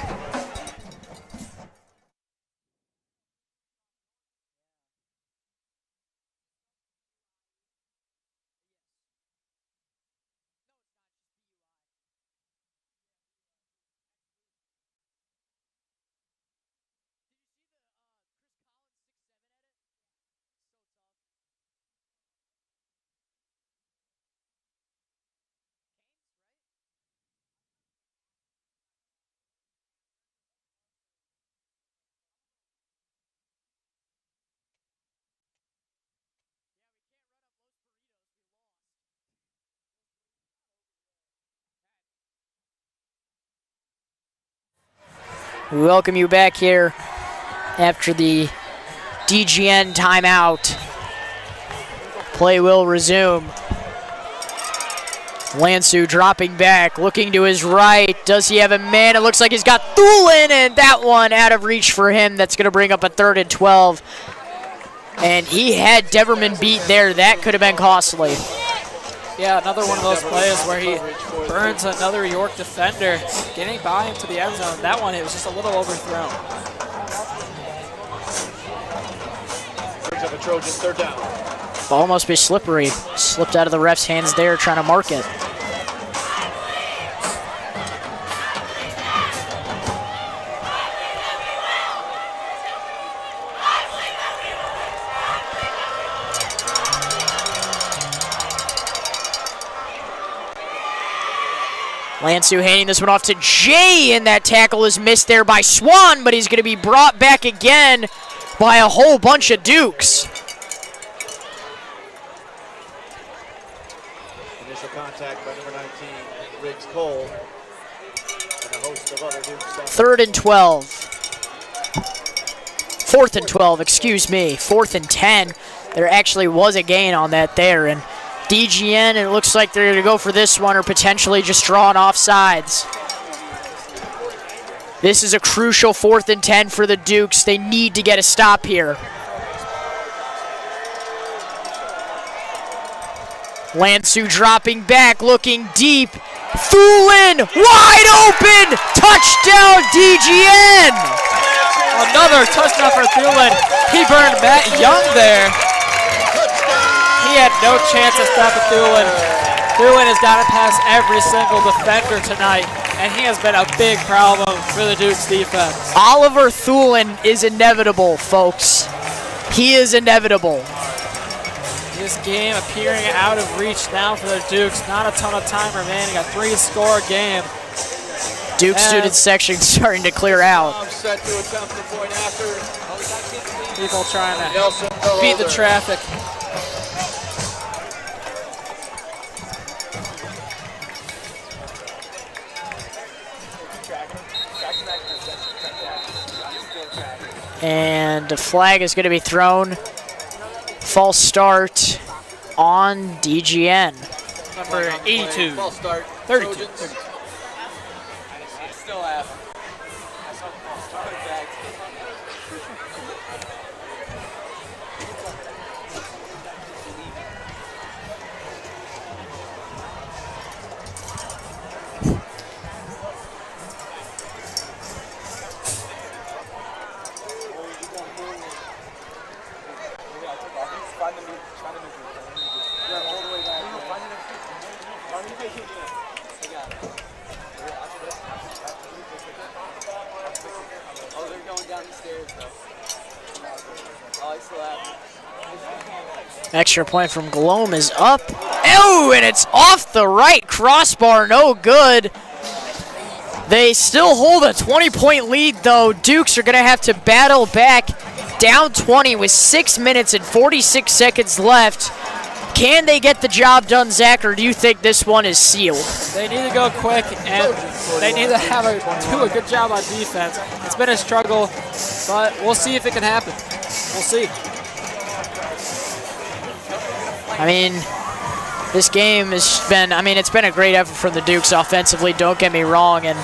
[SPEAKER 1] We welcome you back here after the DGN timeout. Play will resume. Lansu dropping back, looking to his right. Does he have a man? It looks like he's got Thulin, and that one out of reach for him. That's going to bring up a 3rd and 12. And he had Deverman beat there. That could have been costly.
[SPEAKER 4] Yeah, another one of those plays where he burns another York defender, getting by him to the end zone. That one, it was just a little overthrown.
[SPEAKER 3] Brings up a Trojan 3rd down.
[SPEAKER 1] Ball must be slippery. Slipped out of the ref's hands there, trying to mark it. Lansu handing this one off to Jay, and that tackle is missed there by Swan, but he's going to be brought back again by a whole bunch of Dukes.
[SPEAKER 3] Initial contact by number 19, Riggs Cole, and a host of other Dukes.
[SPEAKER 1] 3rd and 12. 4th and 12, excuse me. 4th and 10. There actually was a gain on that there, and DGN, it looks like they're going to go for this one or potentially just draw an offsides. This is a crucial 4th and 10 for the Dukes. They need to get a stop here. Lansu dropping back, looking deep. Thulin, wide open! Touchdown, DGN!
[SPEAKER 4] Another touchdown for Thulin. He burned Matt Young there. He had no chance to stop Thulin. Thulin has got to pass every single defender tonight, and he has been a big problem for the Dukes defense.
[SPEAKER 1] Oliver Thulin is inevitable, folks. He is inevitable.
[SPEAKER 4] This game appearing out of reach now for the Dukes. Not a ton of time remaining. A 3-score game.
[SPEAKER 1] Duke student section starting to clear out.
[SPEAKER 3] Set to attempt the point after.
[SPEAKER 4] People trying to beat the traffic.
[SPEAKER 1] And the flag is going to be thrown. False start on DGN.
[SPEAKER 4] Number 82.
[SPEAKER 3] False start.
[SPEAKER 4] 32.
[SPEAKER 3] Still have.
[SPEAKER 1] Extra point from Glome is up. Oh, and it's off the right crossbar, no good. They still hold a 20-point lead, though. Dukes are going to have to battle back down 20 with 6 minutes and 46 seconds left. Can they get the job done, Zach, or do you think this one is sealed?
[SPEAKER 4] They need to go quick, and they need to do a good job on defense. It's been a struggle, but we'll see if it can happen. We'll see.
[SPEAKER 1] I mean, this game has been, it's been a great effort from the Dukes offensively, don't get me wrong, and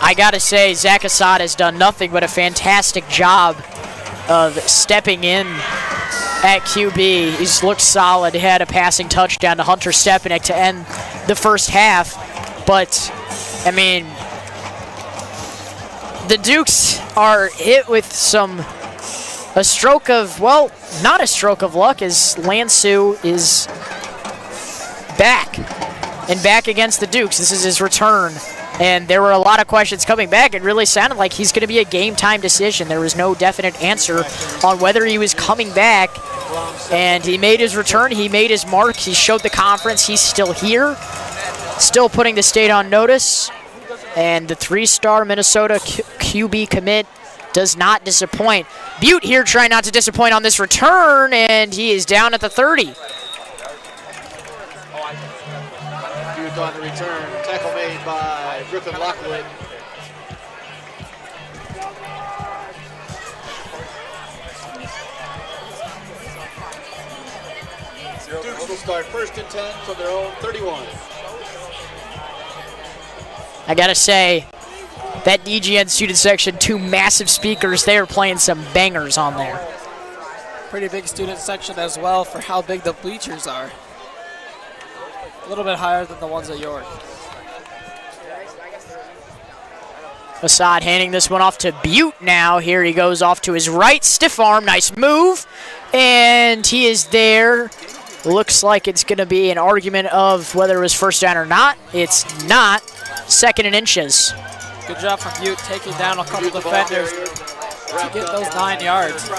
[SPEAKER 1] I got to say, Zach Assad has done nothing but a fantastic job of stepping in at QB. He's looked solid. He had a passing touchdown to Hunter Stepanek to end the first half. But, I mean, the Dukes are hit with a stroke of, well, not a stroke of luck, as Lansu is back and back against the Dukes. This is his return. And there were a lot of questions coming back. It really sounded like he's going to be a game-time decision. There was no definite answer on whether he was coming back. And he made his return. He made his mark. He showed the conference he's still here, still putting the state on notice. And the 3-star Minnesota QB commit does not disappoint. Butte here trying not to disappoint on this return, and he is down at the 30.
[SPEAKER 3] Butte on the return. Tackle made by Griffin Lockwood. Dukes will start 1st and 10 from their own 31.
[SPEAKER 1] I gotta say, that DGN student section, 2 massive speakers, they are playing some bangers on there.
[SPEAKER 4] Pretty big student section as well for how big the bleachers are. A little bit higher than the ones at York.
[SPEAKER 1] Assad handing this one off to Butte now. Here he goes off to his right. Stiff arm, nice move. And he is there. Looks like it's going to be an argument of whether it was first down or not. It's not. 2nd and inches.
[SPEAKER 4] Good job from Butte taking down a couple defenders to get those 9 yards.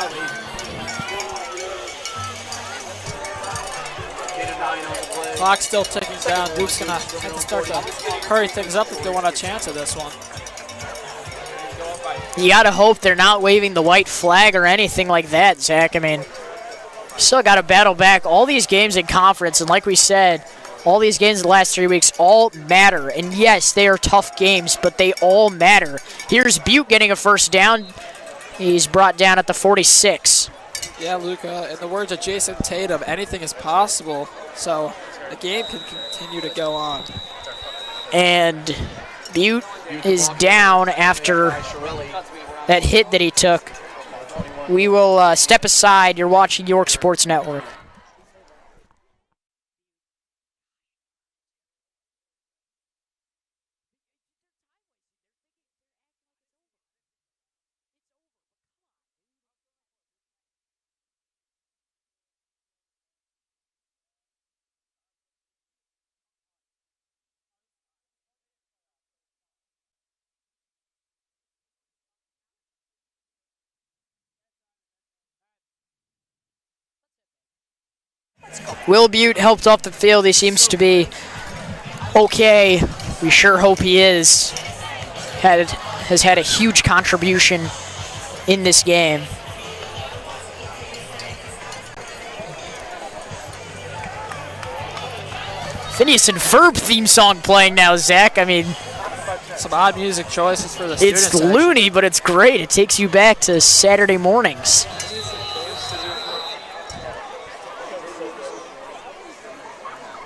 [SPEAKER 4] Clock still ticking down. Duke's going to have to start to hurry things up if they want a chance at this one.
[SPEAKER 1] You got to hope they're not waving the white flag or anything like that, Zach. I mean, still got to battle back. All these games in conference, and like we said, all these games the last 3 weeks all matter. And yes, they are tough games, but they all matter. Here's Butte getting a first down. He's brought down at the 46.
[SPEAKER 4] Yeah, Luca, in the words of Jason Tatum, anything is possible. So the game can continue to go on.
[SPEAKER 1] And Butte is down after that hit that he took. We will step aside. You're watching York Sports Network. Will Butte helped off the field. He seems to be okay. We sure hope he is. Has had a huge contribution in this game. Phineas and Ferb theme song playing now, Zach. I mean,
[SPEAKER 4] some odd music choices for the students.
[SPEAKER 1] It's loony, but it's great. It takes you back to Saturday mornings.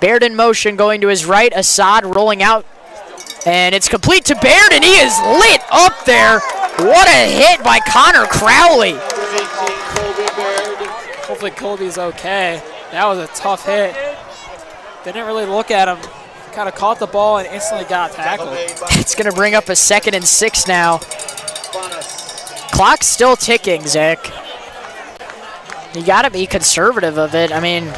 [SPEAKER 1] Baird in motion, going to his right. Assad rolling out, and it's complete to Baird, and he is lit up there. What a hit by Connor Crowley.
[SPEAKER 4] Hopefully Colby's okay. That was a tough hit. Didn't really look at him. Kind of caught the ball and instantly got tackled.
[SPEAKER 1] It's going to bring up a 2nd and 6 now. Clock's still ticking, Zach. You got to be conservative of it. I mean,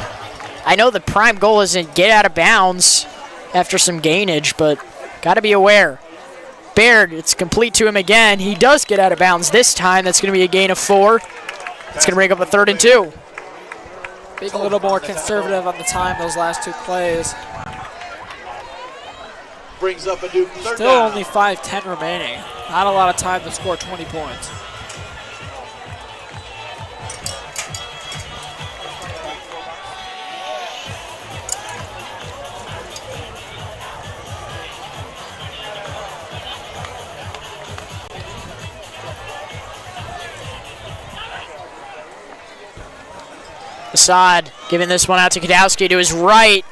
[SPEAKER 1] I know the prime goal isn't get out of bounds after some gainage, but got to be aware. Baird, it's complete to him again. He does get out of bounds this time. That's going to be a gain of 4. It's going to bring up a 3rd and 2.
[SPEAKER 4] Being a little more conservative on the time those last 2 plays.
[SPEAKER 3] Brings up a Duke third
[SPEAKER 4] Still
[SPEAKER 3] down.
[SPEAKER 4] only 5:10 remaining. Not a lot of time to score 20 points.
[SPEAKER 1] Assad giving this one out to Kadowski to his right.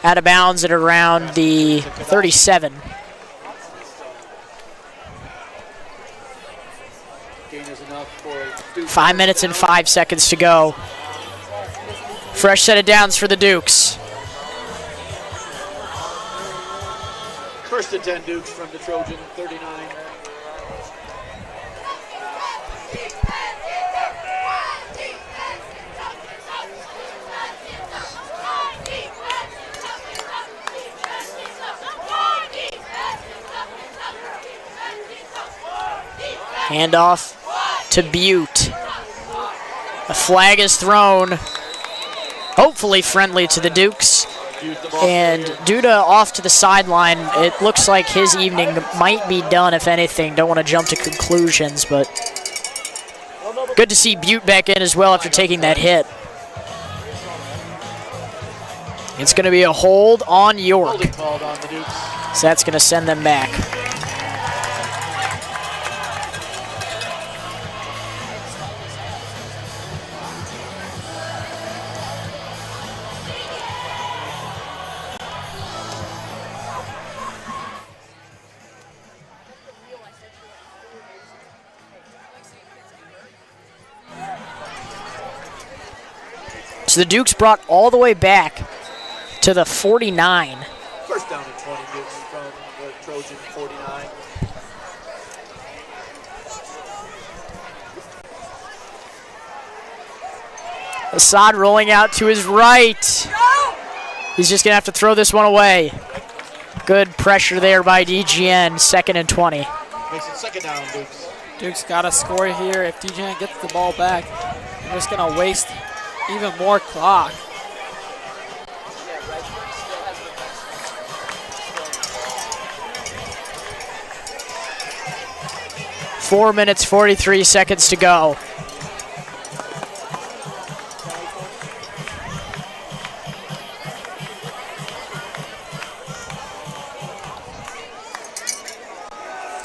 [SPEAKER 1] Out of bounds at around the 37. 5 minutes and 5 seconds to go. Fresh set of downs for the Dukes.
[SPEAKER 3] First and 10 Dukes from the Trojan 39.
[SPEAKER 1] Handoff to Butte. A flag is thrown, hopefully friendly to the Dukes. And Duda off to the sideline. It looks like his evening might be done, if anything. Don't want to jump to conclusions, but good to see Butte back in as well after taking that hit. It's going to be a hold on York. So that's going to send them back. So the Dukes brought all the way back to the 49.
[SPEAKER 3] First down and 20 Dukes from the Trojan 49.
[SPEAKER 1] Assad rolling out to his right. He's just going to have to throw this one away. Good pressure there by DGN, 2nd and 20.
[SPEAKER 3] Makes it second down, Dukes.
[SPEAKER 4] Duke's got to score here. If DGN gets the ball back, they're just going to waste even more clock.
[SPEAKER 1] Four minutes, 43 seconds to go.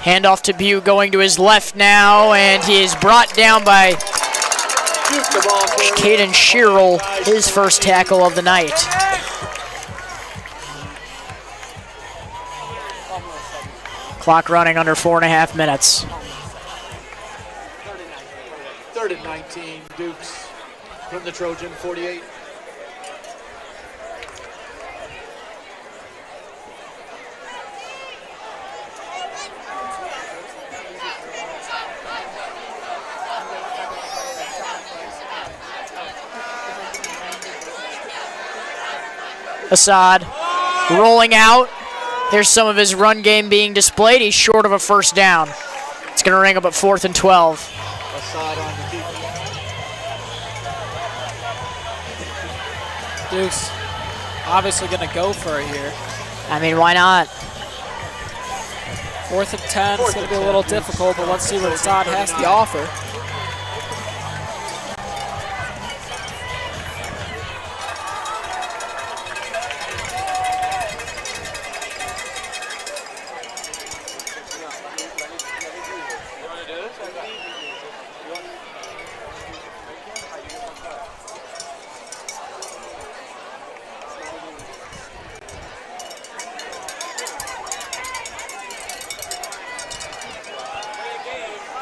[SPEAKER 1] Handoff to Butte going to his left now, and he is brought down by Caden Sherrill, his first tackle of the night. Clock running under 4.5 minutes.
[SPEAKER 3] 3rd and 19 Dukes from the Trojan 48.
[SPEAKER 1] Assad rolling out. Here's some of his run game being displayed. He's short of a first down. It's going to ring up at 4th and 12.
[SPEAKER 3] Assad on the keeper.
[SPEAKER 4] Dukes obviously going to go for it here.
[SPEAKER 1] I mean, why not?
[SPEAKER 4] 4th and 10. It's going to be a little difficult, but let's see what Assad has to offer.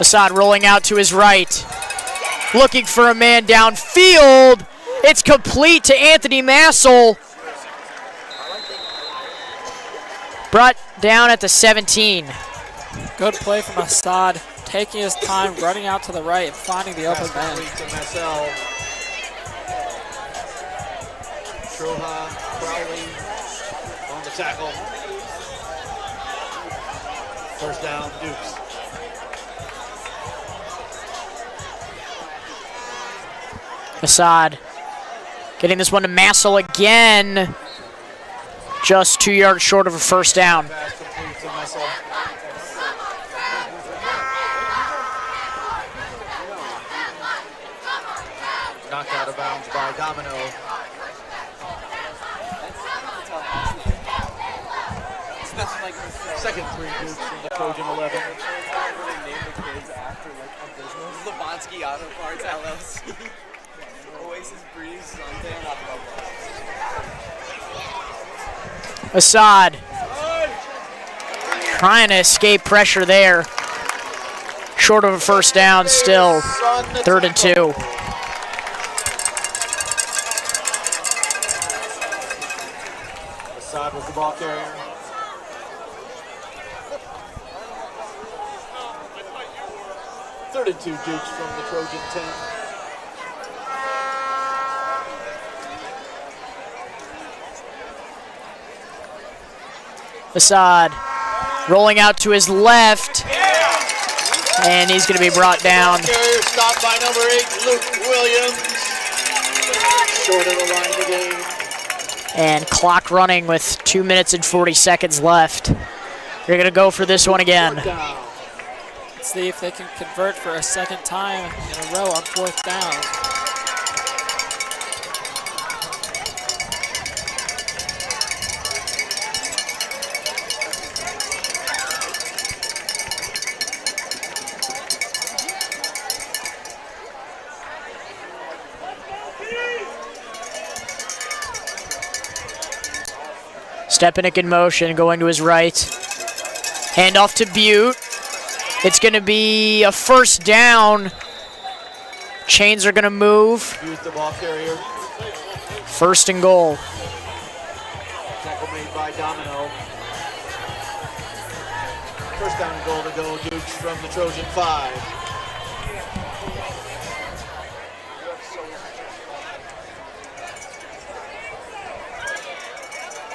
[SPEAKER 1] Assad rolling out to his right. Looking for a man downfield. It's complete to Anthony Massel. Brought down at the 17.
[SPEAKER 4] Good play from Assad, taking his time, running out to the right and finding the open man.
[SPEAKER 3] Troja Crowley on the tackle. First down, Dukes.
[SPEAKER 1] Assad getting this one to Massel again. Just 2 yards short of a first down.
[SPEAKER 3] Knocked out of bounds by Domino. Second 3 Dukes from the Trojan 11.
[SPEAKER 6] Lebonsky Auto Parts LLC. Oasis Breeze, something.
[SPEAKER 1] Assad trying to escape pressure there. Short of a first down still. 3rd and 2.
[SPEAKER 3] Assad was the ball carrier. Third and 2 Dukes from the Trojan 10.
[SPEAKER 1] Assad rolling out to his left, and he's going to be brought down.
[SPEAKER 3] Carrier stopped by number 8, Luke Williams. Short of the line of the game.
[SPEAKER 1] And clock running with 2 minutes and 40 seconds left. They're going to go for this one again.
[SPEAKER 4] Let's see if they can convert for a second time in a row on 4th down.
[SPEAKER 1] Stepanek in motion, going to his right. Handoff to Butte. It's going to be a first down. Chains are going to move.
[SPEAKER 3] Butte the ball carrier.
[SPEAKER 1] 1st and goal.
[SPEAKER 3] Tackle made by Domino. First down and goal to go. Dukes from the Trojan 5.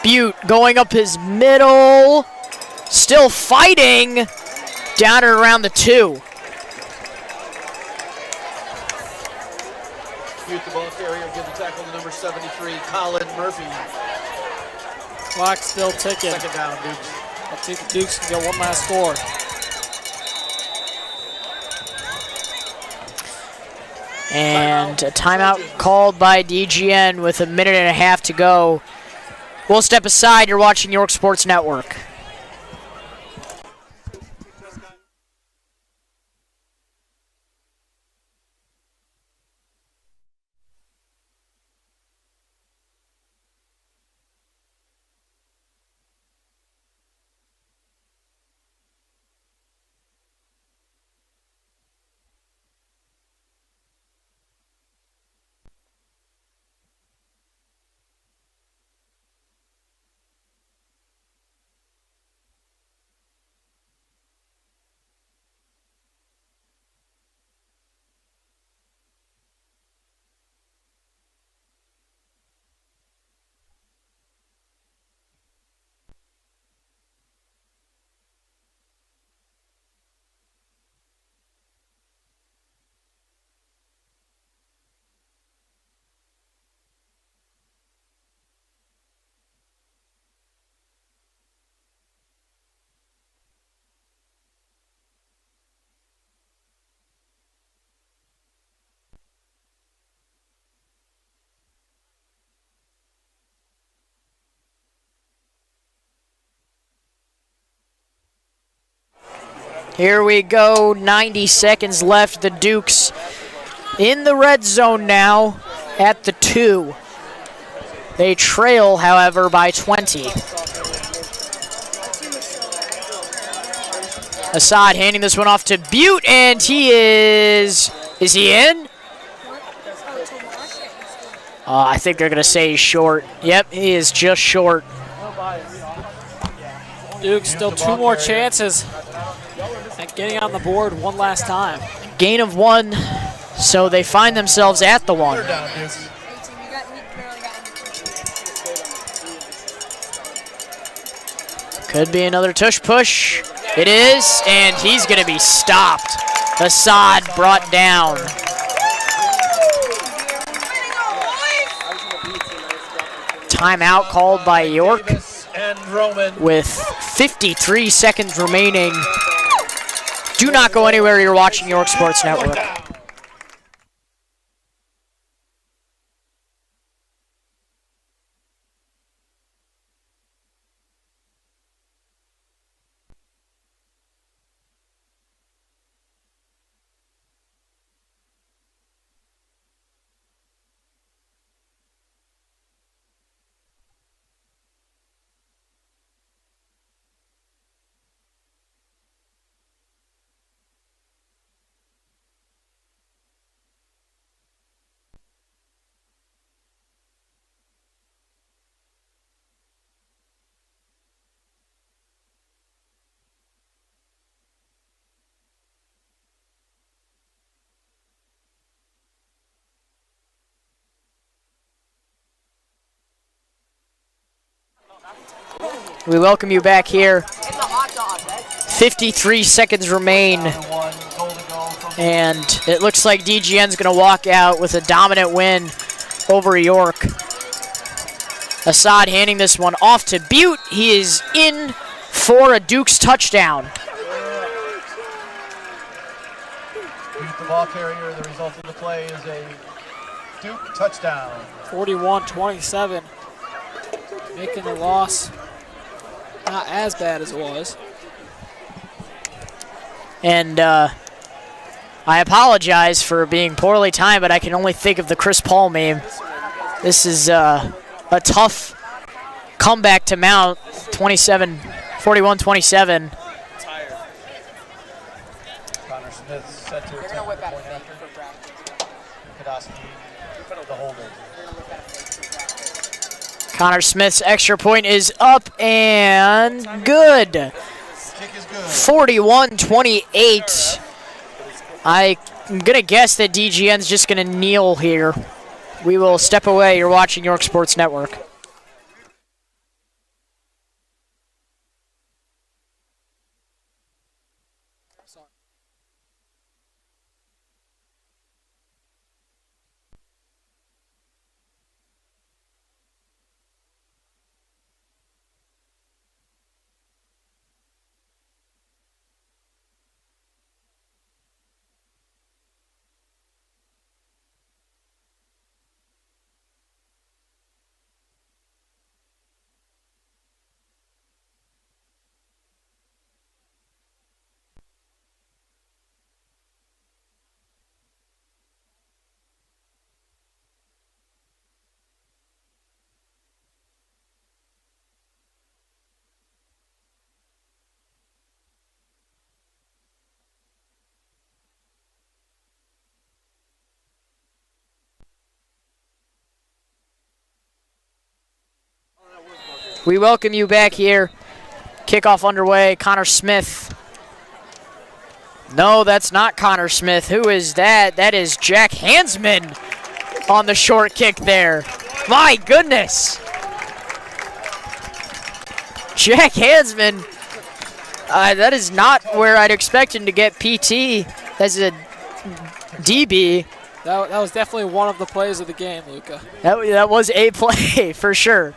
[SPEAKER 1] Butte going up his middle. Still fighting. Down at around the 2.
[SPEAKER 3] Butte the ball carrier. Give the tackle to number 73, Colin Murphy.
[SPEAKER 4] Clock still ticking.
[SPEAKER 3] 2nd down, Dukes.
[SPEAKER 4] Let's see if the Dukes can get one last score.
[SPEAKER 1] And a timeout called by DGN with 1.5 minutes to go. We'll step aside. You're watching York Sports Network. Here we go, 90 seconds left. The Dukes in the red zone now at the 2. They trail, however, by 20. Assad handing this one off to Butte, and he is he in? I think they're going to say he's short. Yep, he is just short.
[SPEAKER 4] Dukes still 2 more chances at getting on the board one last time.
[SPEAKER 1] Gain of 1, so they find themselves at the 1. Could be another tush push. It is, and he's going to be stopped. Assad brought down. Timeout called by York with 53 seconds remaining. Do not go anywhere. You're watching York Sports Network. We welcome you back here. 53 seconds remain. And it looks like DGN's going to walk out with a dominant win over York. Assad handing this one off to Butte. He is in for a Dukes touchdown.
[SPEAKER 3] Butte, the ball carrier. The result of the play is a Duke touchdown.
[SPEAKER 4] 41-27. Making the loss not as bad as it was.
[SPEAKER 1] And I apologize for being poorly timed, but I can only think of the Chris Paul meme. This is a tough comeback to mount, 41-27.
[SPEAKER 3] Connor Smith set to attempt the point after. Kadowski, the holder.
[SPEAKER 1] Connor Smith's extra point is up and good.
[SPEAKER 3] Kick is good.
[SPEAKER 1] 41-28. I'm going to guess that DGN's just going to kneel here. We will step away. You're watching York Sports Network. We welcome you back here. Kickoff underway. Connor Smith. No, that's not Connor Smith. Who is that? That is Jack Hansman on the short kick there. My goodness. Jack Hansman. That is not where I'd expect him to get PT as a DB.
[SPEAKER 4] That was definitely one of the plays of the game, Luca.
[SPEAKER 1] That was a play for sure.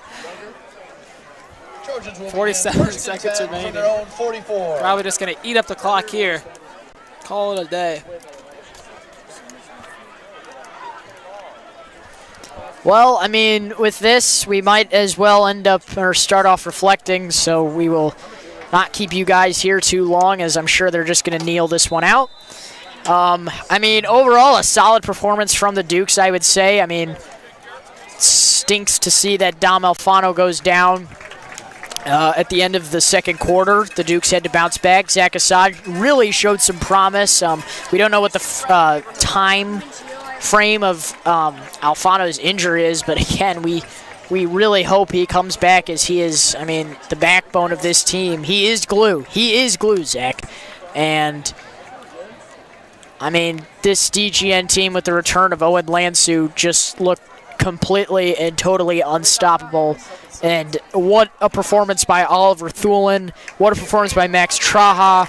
[SPEAKER 4] 47 seconds remaining. Probably just going to eat up the clock here. Call it a day.
[SPEAKER 1] Well, I mean, with this, we might as well end up or start off reflecting, so we will not keep you guys here too long, as I'm sure they're just going to kneel this one out. I mean, overall, a solid performance from the Dukes, I would say. I mean, it stinks to see that Dom Alfano goes down. At the end of the second quarter, the Dukes had to bounce back. Zach Assad really showed some promise. We don't know what the time frame of Alfano's injury is, but again, we really hope he comes back, as he is, I mean, the backbone of this team. He is glue. He is glue, Zach. And, I mean, this DGN team with the return of Owen Lansu just looked completely and totally unstoppable. And what a performance by Oliver Thulin. What a performance by Max Troha,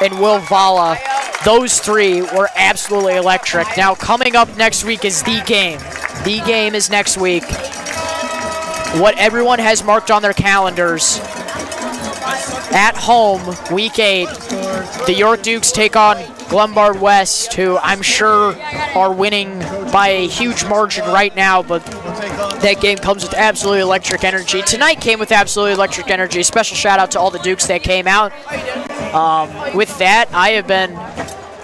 [SPEAKER 1] and Will Vala. Those three were absolutely electric. Now, coming up next week is the game. The game is next week. What everyone has marked on their calendars. At home, Week 8, the York Dukes take on Glenbard West, who I'm sure are winning by a huge margin right now, but that game comes with absolutely electric energy. Tonight came with absolutely electric energy. Special shout out to all the Dukes that came out. With that, I have been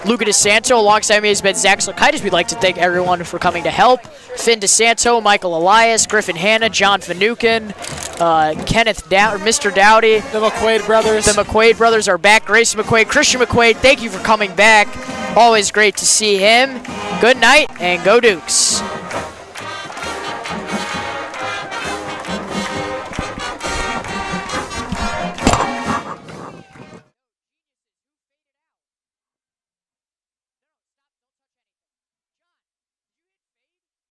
[SPEAKER 1] Luca DeSanto. Alongside me has been Zach Slakaitis. We'd like to thank everyone for coming to help. Finn DeSanto, Michael Elias, Griffin Hanna, John Finucane, Kenneth Mr. Dowdy.
[SPEAKER 4] The McQuaid brothers.
[SPEAKER 1] The McQuaid brothers are back. Grayson McQuaid, Christian McQuaid, thank you for coming back. Always great to see him. Good night, and go Dukes.